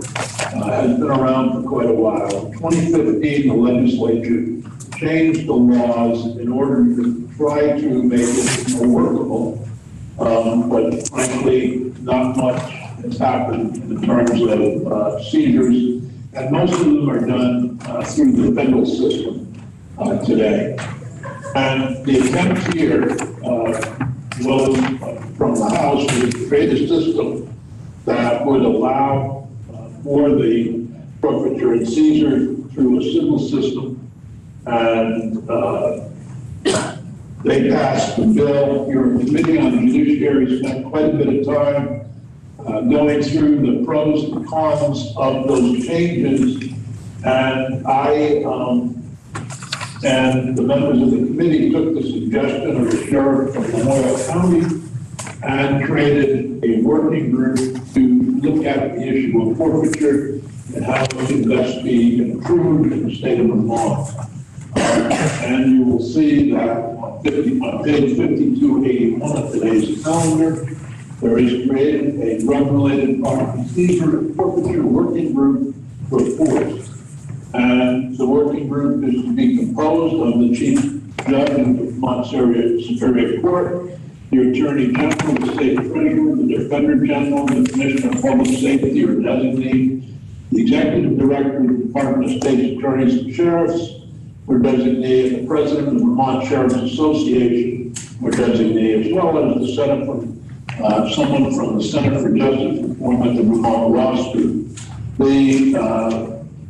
M: has been around for quite a while. In 2015, the legislature changed the laws in order to try to make it more workable, but frankly, not much has happened in terms of seizures, and most of them are done through the federal system today. And the attempt here was from the House to create a system that would allow for the forfeiture and seizure through a civil system. And they passed the bill. Your Committee on Judiciary spent quite a bit of time going through the pros and cons of those changes. And and the members of the committee took the suggestion of the sheriff from Lamoille County and created a working group to look at the issue of forfeiture and how it can best be improved in the state of Vermont. And you will see that on page 5281 of today's calendar, there is created a drug-related property seizure and forfeiture working group report. And the working group is to be composed of the Chief Judge of the Vermont Superior Court, the Attorney General, the State Treasurer, the Defender General, the Commissioner of Public Safety or designee, the Executive Director of the Department of State Attorneys and Sheriffs or designee, and the President of the Vermont Sheriff's Association or designee, as well as the Senate from someone from the Center for Justice Reform at the Vermont Law School. The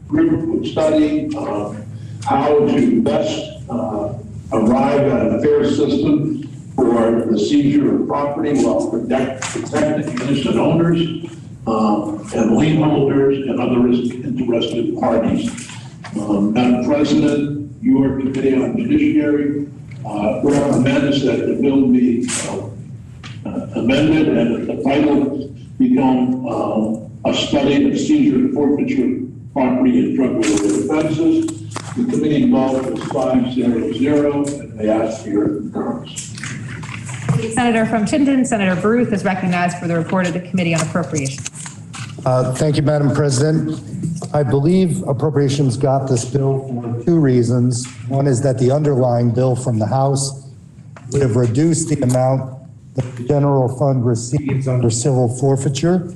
M: group would study how to best arrive at a fair system for the seizure of property while protecting innocent owners and lien holders and other interested parties. Madam President, your Committee on Judiciary recommends that the bill be amended and the title become a study of seizure and forfeiture property and drug-related offenses. The committee vote was 5-0-0, and they ask for your concurrence.
A: Senator from Chittenden, Senator Baruth is recognized for the report of the Committee on Appropriations.
B: Thank you, Madam President. I believe Appropriations got this bill for two reasons. One is that the underlying bill from the House would have reduced the amount that the general fund receives under civil forfeiture.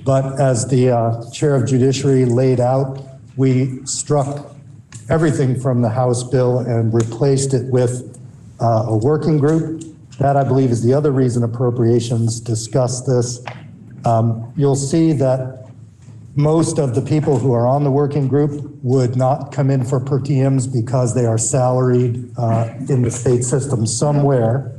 B: But as the Chair of Judiciary laid out, we struck everything from the House bill and replaced it with a working group. That, I believe, is the other reason Appropriations discussed this. You'll see that most of the people who are on the working group would not come in for per diems because they are salaried in the state system somewhere,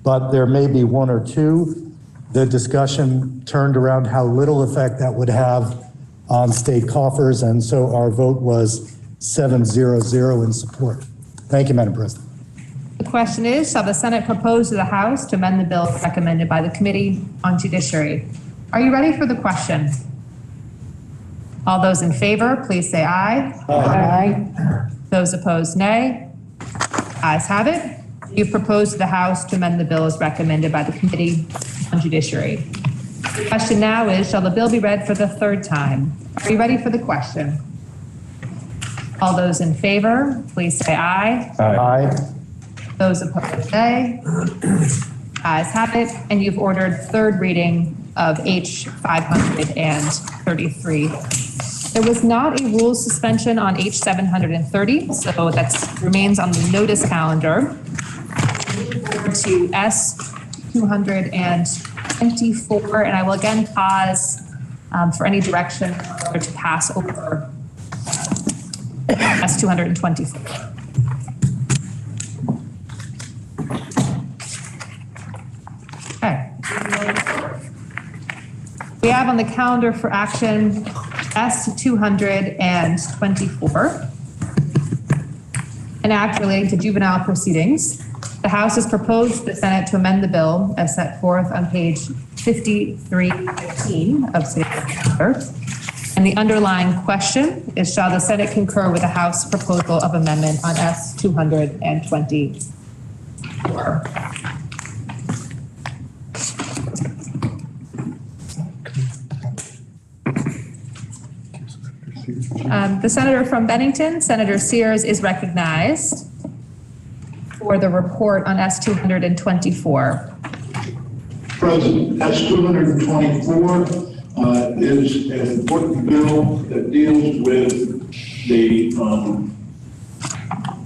B: but there may be one or two. The discussion turned around how little effect that would have on state coffers, and so our vote was 7-0-0 in support. Thank you, Madam President.
A: The question is, shall the Senate propose to the House to amend the bill recommended by the Committee on Judiciary? Are you ready for the question? All those in favor, please say aye. Aye. Those opposed, nay. Ayes have it. You've proposed to the House to amend the bill as recommended by the Committee on Judiciary. The question now is, shall the bill be read for the third time? Are you ready for the question? All those in favor, please say aye.
B: Aye.
A: Those opposed, nay. Ayes have it, and you've ordered third reading of H 533. There was not a rules suspension on H 730, so that remains on the notice calendar. To S 224, and I will again pause for any direction or to pass over S 224. Okay. We have on the calendar for action S 224, an act relating to juvenile proceedings. The House has proposed the Senate to amend the bill as set forth on page 5315 of State Charter. And the underlying question is, shall the Senate concur with the House proposal of amendment on S 224? The senator from Bennington, Senator Sears, is recognized for the report on S 224.
M: President, S 224 is an important bill that deals with the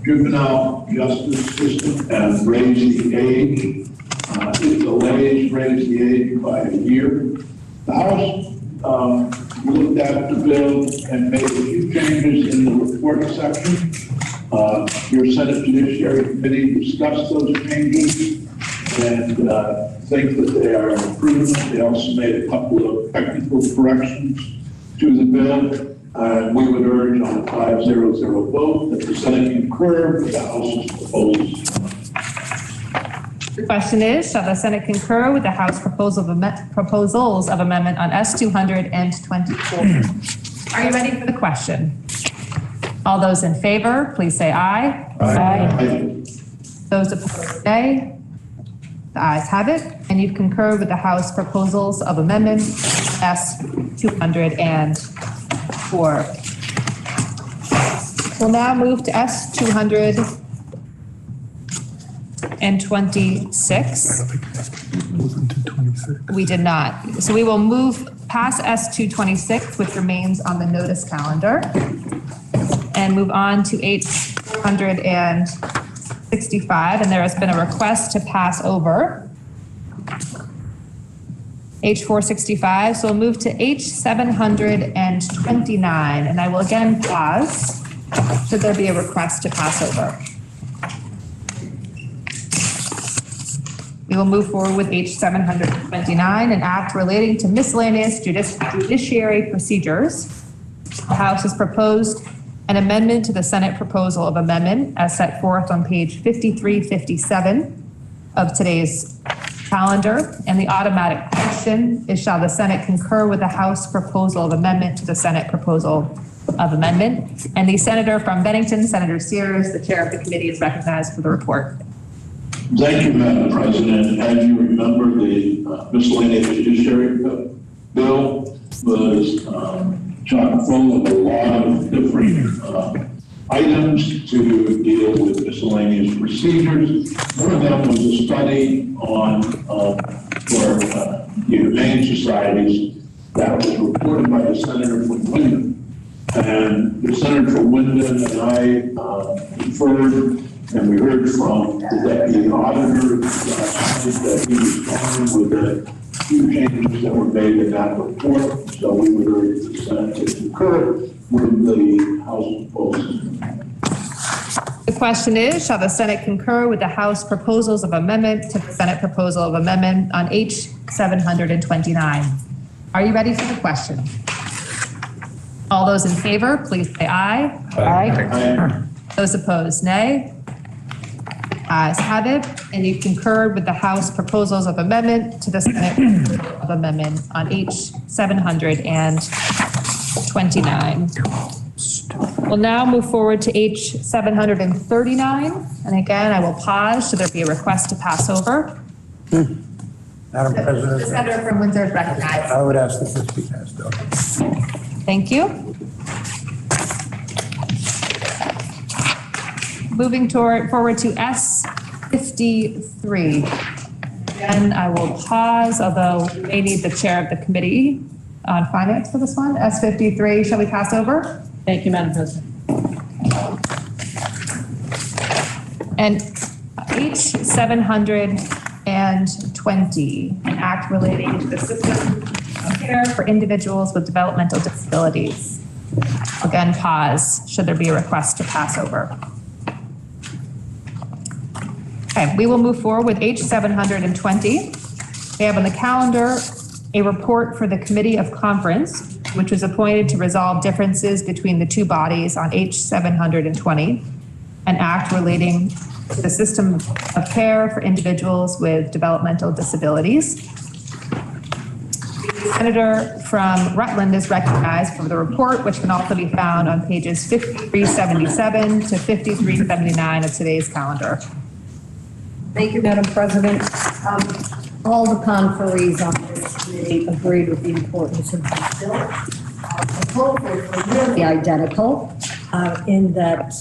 M: juvenile justice system and raise the age. It delays raise the age by a year. The House looked at the bill and made a few changes in the report section. Your Senate Judiciary Committee discussed those changes and think that they are an improvement. They also made a couple of technical corrections to the bill. We would urge on a 5-0-0 vote that the Senate concur with the House's proposals.
A: The question is, shall the Senate concur with the House proposals of amendment on S 224? Are you ready for the question? All those in favor, please say aye. Aye. Those opposed, nay. The ayes have it, and you've concurred with the House proposals of amendment S 204. We'll now move to S 226. We did not. So we will move past S 226, which remains on the notice calendar, and move on to H 465, and there has been a request to pass over H 465, so we'll move to H 729, and I will again pause should there be a request to pass over. We will move forward with H 729, an act relating to miscellaneous judiciary procedures. The House has proposed an amendment to the Senate proposal of amendment as set forth on page 5357 of today's calendar. And the automatic question is, shall the Senate concur with the House proposal of amendment to the Senate proposal of amendment. And the senator from Bennington, Senator Sears, the chair of the committee, is recognized for the report.
M: Thank you, Madam President. As you remember, the miscellaneous judiciary bill was chock full of a lot of different items to deal with miscellaneous procedures. One of them was a study on for humane societies that was reported by the senator from Wyndham. And the senator from Wyndham and I conferred, and we heard from the deputy auditor that he was fine with the few changes that were made in that report. So we would urge the Senate to concur with the House proposals.
A: The question is, shall the Senate concur with the House proposals of amendment to the Senate proposal of amendment on H 729? Are you ready for the question? All those in favor, please say aye. Aye. Those opposed, nay. Ayes have it, and you concurred with the House proposals of amendment to the Senate of amendment on H 729. We'll now move forward to H 739, and again, I will pause should there be a request to pass over.
L: Madam President.
A: The senator from Windsor is recognized.
L: I would ask that this be passed over.
A: Thank you. Moving forward to S 53. Again, I will pause, although we may need the chair of the committee on finance for this one. S 53, shall we pass over?
C: Thank you, Madam President.
A: And H 720, an act relating to the system of care for individuals with developmental disabilities. Again, pause should there be a request to pass over. Okay, we will move forward with H 720. We have on the calendar a report for the Committee of Conference, which was appointed to resolve differences between the two bodies on H 720, an act relating to the system of care for individuals with developmental disabilities. The senator from Rutland is recognized for the report, which can also be found on pages 5377 to 5379 of today's calendar.
F: Thank you, Madam President. All the conferees on this committee agreed with the importance of this bill. The proposals are really identical in that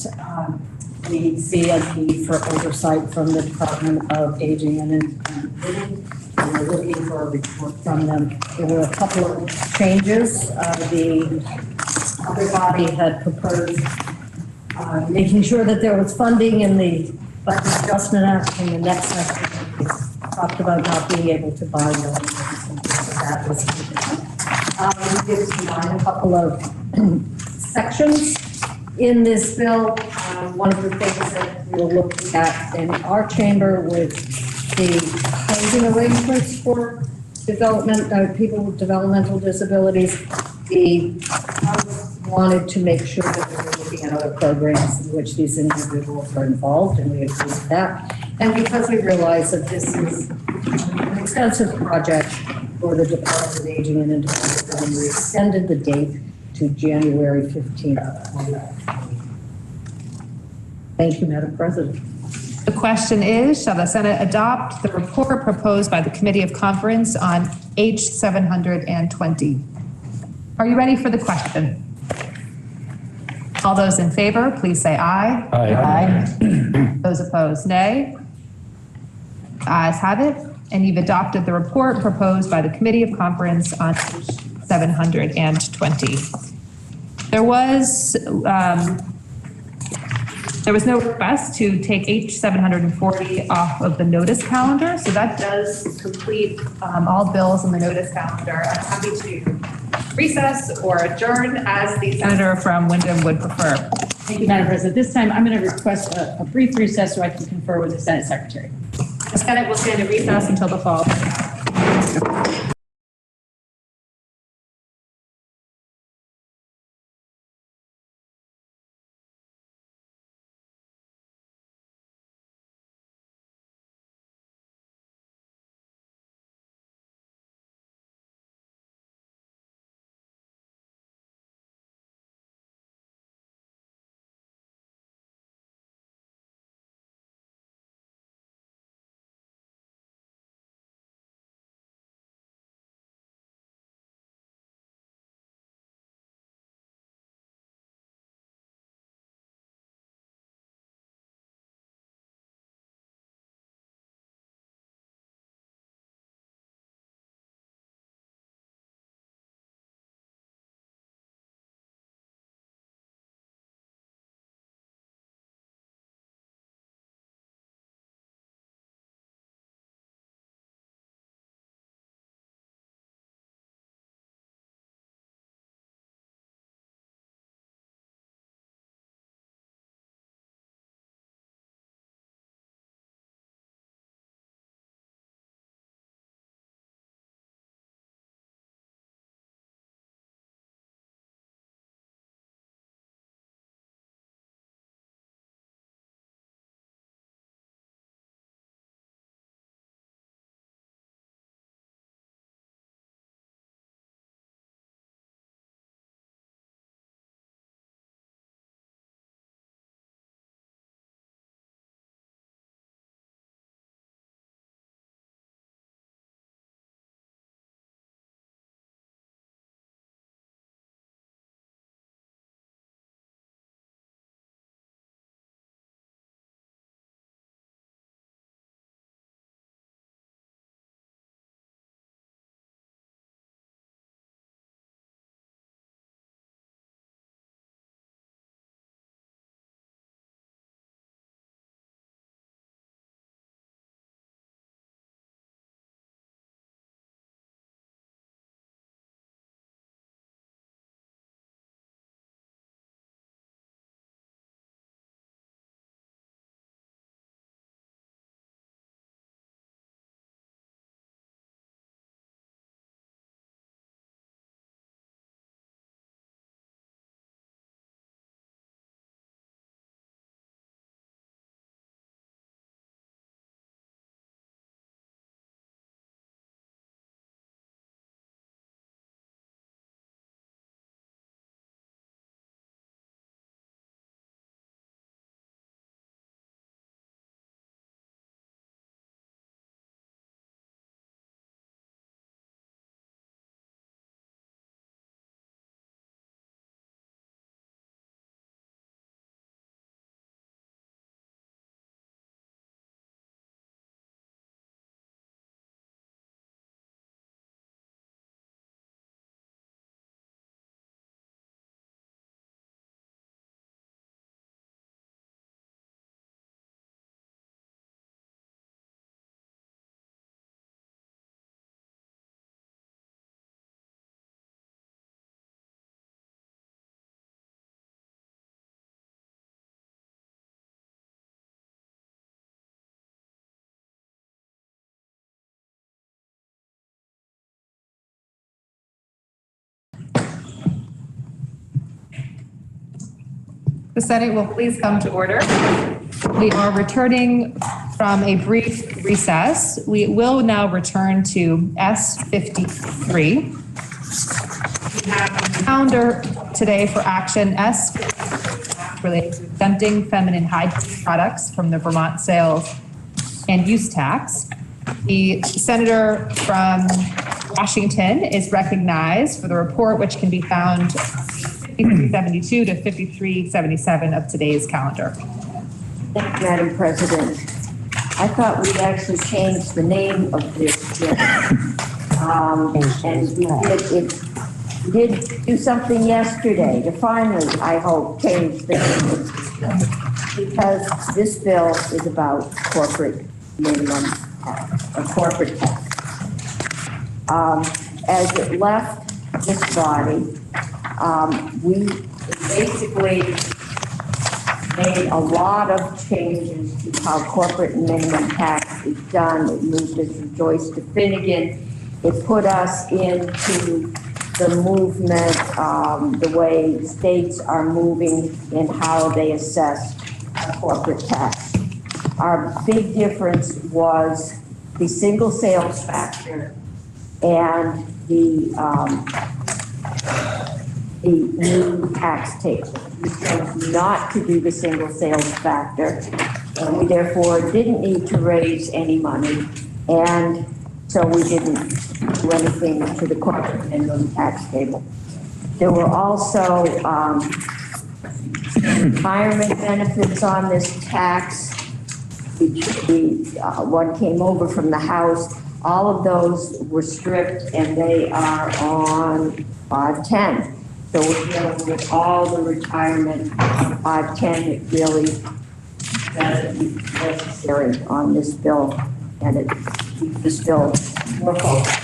F: we see a need for oversight from the Department of Aging and Independent Living. And we're looking for a report from them. There were a couple of changes. The other body had proposed making sure that there was funding in the Budget Adjustment Act, in the next section, talked about not being able to buy loans. That was we did combine a couple of sections in this bill. One of the things that we were looking at in our chamber was the housing arrangements for people with developmental disabilities. The Congress wanted to make sure that we were looking at other programs in which these individuals are involved, and we agreed with that. And because we realize that this is an expensive project for the Department of Aging and Independent Living, we extended the date to January 15th. Thank you, Madam President.
A: The question is, shall the Senate adopt the report proposed by the Committee of Conference on H 720? Are you ready for the question? All those in favor, please say aye. Aye. Those opposed, nay. Ayes have it, and you've adopted the report proposed by the Committee of Conference on H 720. There was no request to take H 740 off of the notice calendar, so that does complete all bills on the notice calendar. I'm happy to recess or adjourn as the senator from Wyndham would prefer.
C: Thank you, Madam President. This time, I'm going to request a brief recess so I can confer with the Senate Secretary.
A: The Senate will stand in recess until the fall. The Senate will please come to order. We are returning from a brief recess. We will now return to S53. We have a calendar today for action S related to exempting feminine hygiene products from the Vermont sales and use tax. The senator from Washington is recognized for the report, which can be found 5372 to 5377 of today's calendar.
E: Thank you, Madam President. I thought we'd actually change the name of this bill. And we did do something yesterday to finally, I hope, change the name of this bill. Because this bill is about corporate minimum tax, or corporate tax. As it left this body, we basically made a lot of changes to how corporate minimum tax is done. It moved us from Joyce to Finnegan. It put us into the movement, the way states are moving in how they assess corporate tax. Our big difference was the single sales factor and the new tax table. We chose not to do the single sales factor, and we therefore didn't need to raise any money, and so we didn't do anything to the corporate minimum tax table. There were also retirement benefits on this tax. One came over from the House. All of those were stripped, and they are on 510. So we're dealing with all the retirement on 510. It really doesn't necessary on this bill, and it keeps this bill more focused.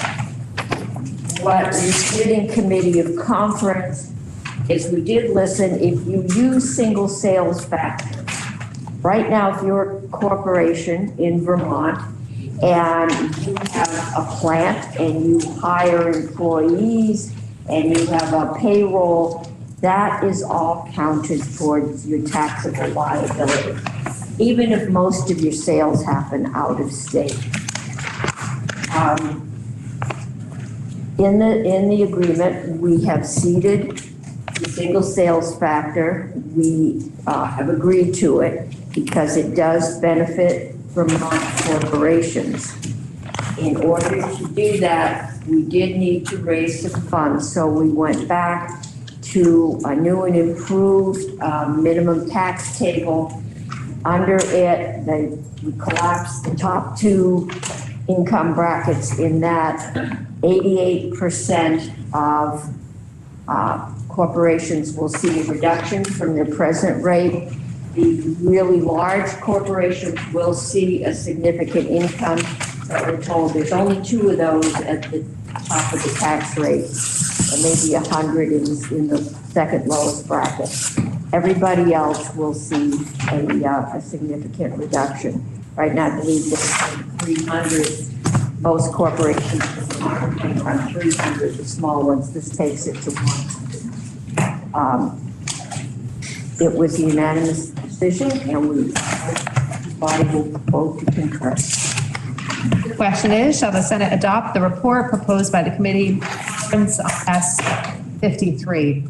E: What we did in Committee of Conference is we did listen. If you use single sales factor, right now, if you're a corporation in Vermont and you have a plant and you hire employees and you have a payroll, that is all counted towards your taxable liability, even if most of your sales happen out of state. In the agreement, we have ceded the single sales factor. We have agreed to it because it does benefit Vermont corporations. In order to do that, we did need to raise some funds, so we went back to a new and improved minimum tax table. Under it, we collapsed the top two income brackets in that 88% of corporations will see a reduction from their present rate. The really large corporations will see a significant income, but we're told there's only two of those at the top of the tax rate, and maybe 100 in the second lowest bracket. Everybody else will see a significant reduction. Right now, I believe there's 300. Most corporations are 300, the small ones. This takes it to 100. It was a unanimous decision, and the body will vote to concur.
A: The question is, shall the Senate adopt the report proposed by the committee on S53?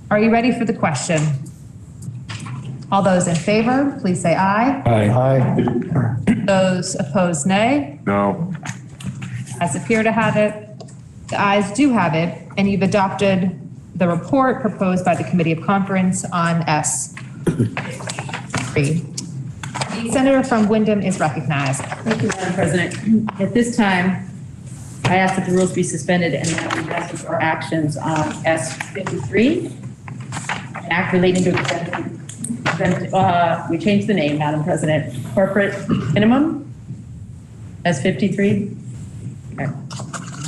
A: Are you ready for the question? All those in favor, please say aye.
B: Aye.
A: Those opposed, nay.
D: No.
A: Ayes appear to have it. The ayes do have it, and you've adopted the report proposed by the Committee of Conference on S3. The senator from Wyndham is recognized.
C: Thank you, Madam President. At this time, I ask that the rules be suspended and that we pass our actions on S53, an act relating to we changed the name, Madam President, corporate minimum, S53. Okay.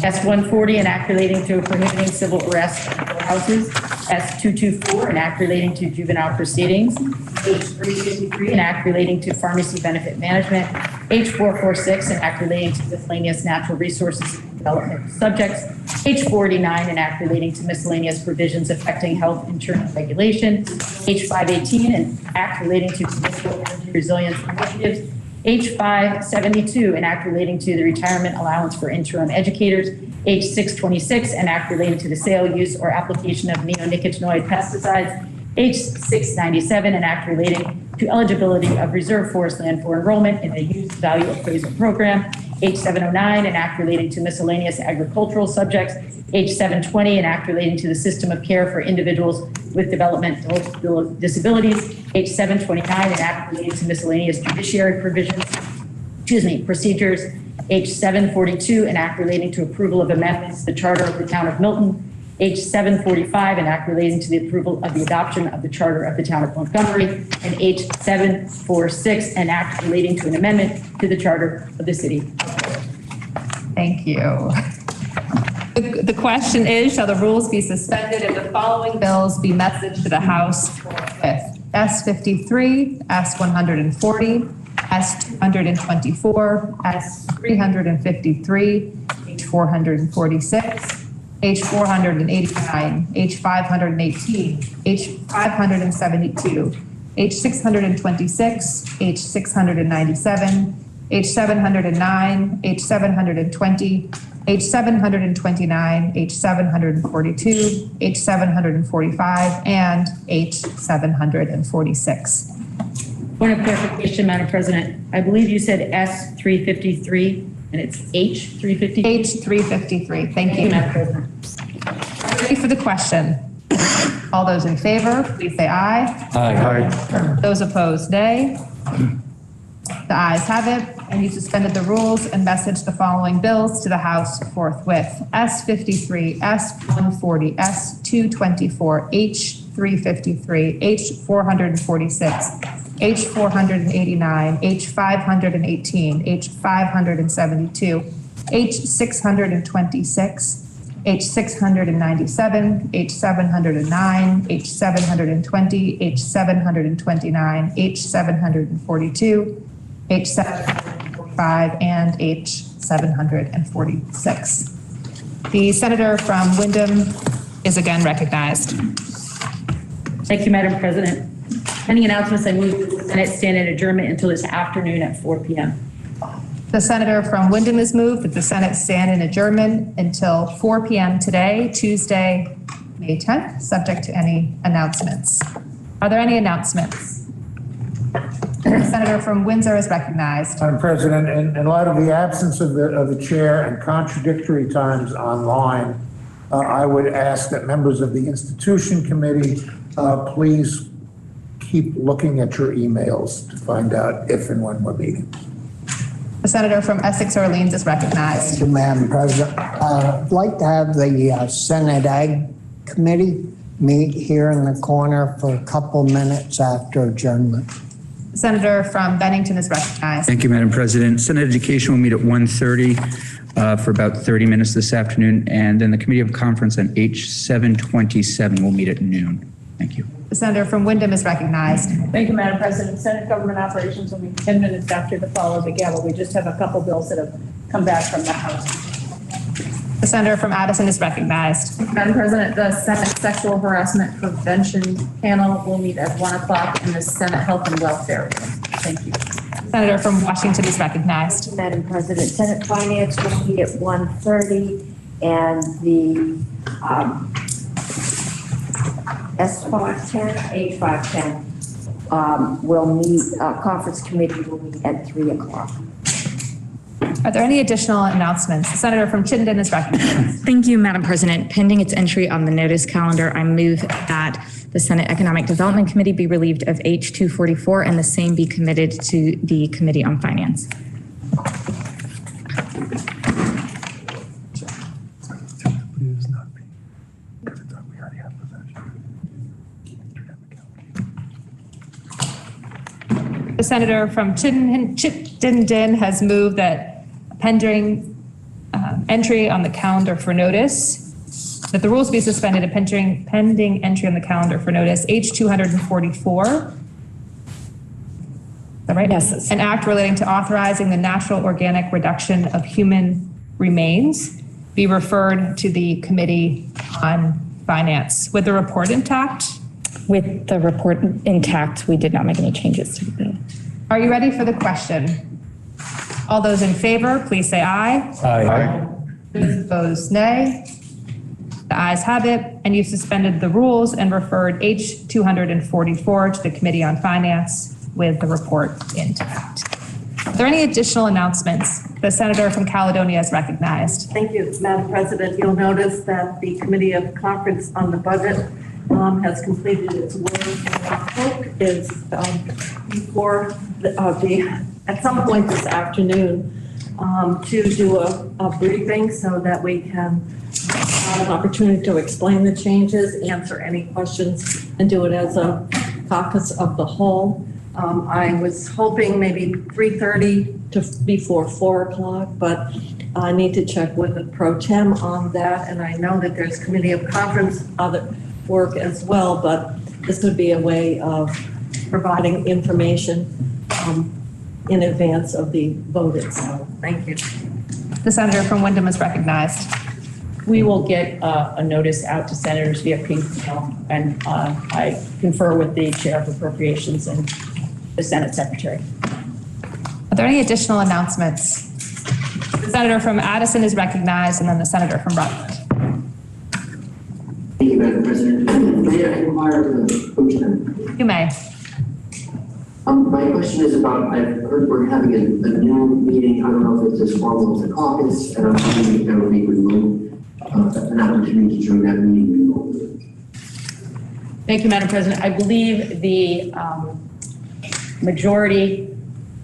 C: S140, an act relating to prohibiting civil arrest in courthouses. S224, an act relating to juvenile proceedings. H353, an act relating to pharmacy benefit management. H446, an act relating to miscellaneous natural resources and development subjects. H49, an act relating to miscellaneous provisions affecting health insurance regulation. H518, an act relating to municipal energy resilience initiatives. H572, an act relating to the retirement allowance for interim educators. H626, an act relating to the sale, use, or application of neonicotinoid pesticides. H697, an act relating to eligibility of reserve forest land for enrollment in a use value appraisal program. H709, an act relating to miscellaneous agricultural subjects. H720, an act relating to the system of care for individuals with developmental disabilities. H729, an act relating to miscellaneous judiciary procedures. H742, an act relating to approval of amendments to the Charter of the Town of Milton. H745, an act relating to the approval of the adoption of the Charter of the Town of Montgomery. And H746, an act relating to an amendment to the Charter of the City.
A: Thank you. The question is, shall the rules be suspended if the following bills be messaged to the House with S53, S140, S224, S353, H446, H489, H518, H572, H626, H697, H709, H720, H729, H742, H745, and H746.
C: Point of clarification, Madam President. I believe you said S353 and it's H353?
A: H353. Thank you.
C: Madam President.
A: Ready for the question? All those in favor, please say aye.
I: Aye.
A: Those opposed, nay. The ayes have it, and you suspended the rules and messaged the following bills to the House forthwith. S53, S140, S224, H353, H446, H489, H518, H572, H626, H697, H709, H720, H729, H742, H745, and H746. The senator from Wyndham is again recognized.
C: Thank you, Madam President. Pending announcements, I move that the Senate stand in adjournment until this afternoon at 4 p.m.
A: The senator from Wyndham has moved that the Senate stand in adjournment until 4 p.m. today, Tuesday, May 10th, subject to any announcements. Are there any announcements? The senator from Windsor is recognized.
N: Madam President, in light of the absence of the chair and contradictory times online, I would ask that members of the institution committee please keep looking at your emails to find out if and when we're meeting.
A: The senator from Essex Orleans is recognized.
L: Thank you, Madam President. I'd like to have the Senate Ag Committee meet here in the corner for a couple minutes after adjournment.
A: The senator from Bennington is recognized.
O: Thank you, Madam President. Senate Education will meet at 1:30 for about 30 minutes this afternoon, and then the Committee of Conference on H727 will meet at noon. Thank you.
A: The senator from Wyndham is recognized.
J: Thank you, Madam President. Senate Government Operations will be 10 minutes after the call of the gavel. We just have a couple bills that have come back from the House.
A: The senator from Addison is recognized.
J: Madam President, the Senate Sexual Harassment Prevention Panel will meet at 1 o'clock in the Senate Health and Welfare Room. Thank you.
A: The senator from Washington is recognized.
E: Madam President, Senate Finance will meet at 1:30, and the S510, H510 will meet, conference committee will meet at 3 o'clock.
A: Are there any additional announcements? The senator from Chittenden is recognized.
P: Thank you, Madam President. Pending its entry on the notice calendar, I move that the Senate Economic Development Committee be relieved of H244 and the same be committed to the Committee on Finance.
A: The senator from Chittenden has moved that pending entry on the calendar for notice, that the rules be suspended and pending entry on the calendar for notice, H244. Is that right?
P: Yes.
A: An act relating to authorizing the natural organic reduction of human remains. be referred to the Committee on Finance with the report intact.
P: With the report intact, we did not make any changes to the bill.
A: Are you ready for the question? All those in favor, please say aye.
D: Aye.
A: Those opposed, nay. The ayes have it, and you've suspended the rules and referred H 244 to the Committee on Finance with the report intact. Are there any additional announcements? The senator from Caledonia is recognized.
Q: Thank you, Madam President. You'll notice that the Committee of Conference on the Budget has completed its work, and the hope is before at some point this afternoon to do a briefing so that we can have an opportunity to explain the changes, answer any questions, and do it as a caucus of the whole. I was hoping maybe 3:30 to before 4 o'clock, but I need to check with the pro tem on that. And I know that there's Committee of Conference other work as well, but this would be a way of providing information in advance of the vote itself. Thank you.
A: The senator from Wyndham is recognized.
C: We will get a notice out to senators via email, and I confer with the chair of appropriations and the Senate secretary.
A: Are there any additional announcements? The senator from Addison is recognized, and then the senator from Rutland.
H: Thank you, Madam President. May I inquire of the pro tem?
A: You may.
H: My question is about, I've heard we're having a new meeting. I don't know if it's as formal as a caucus, and I'm wondering if there will be remote, an opportunity to join that meeting remotely.
C: Thank you, Madam President. I believe the majority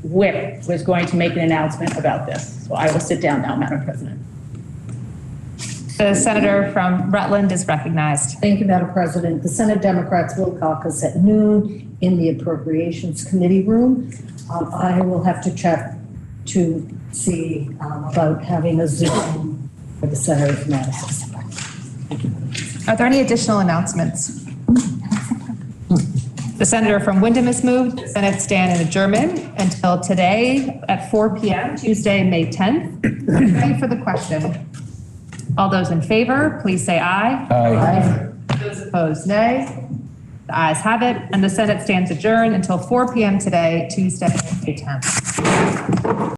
C: whip was going to make an announcement about this. So I will sit down now, Madam President.
A: The senator from Rutland is recognized.
F: Thank you, Madam President. The Senate Democrats will caucus at noon in the Appropriations Committee room. I will have to check to see about having a Zoom for the Senator from Madison.
A: Are there any additional announcements? The senator from Wyndham is moved. The Senate stand in adjournment until today at 4 p.m., Tuesday, May 10th. Ready for the question? All those in favor, please say aye.
D: Aye.
A: Those opposed, nay. The ayes have it, and the Senate stands adjourned until 4 p.m. today, Tuesday, May 10th.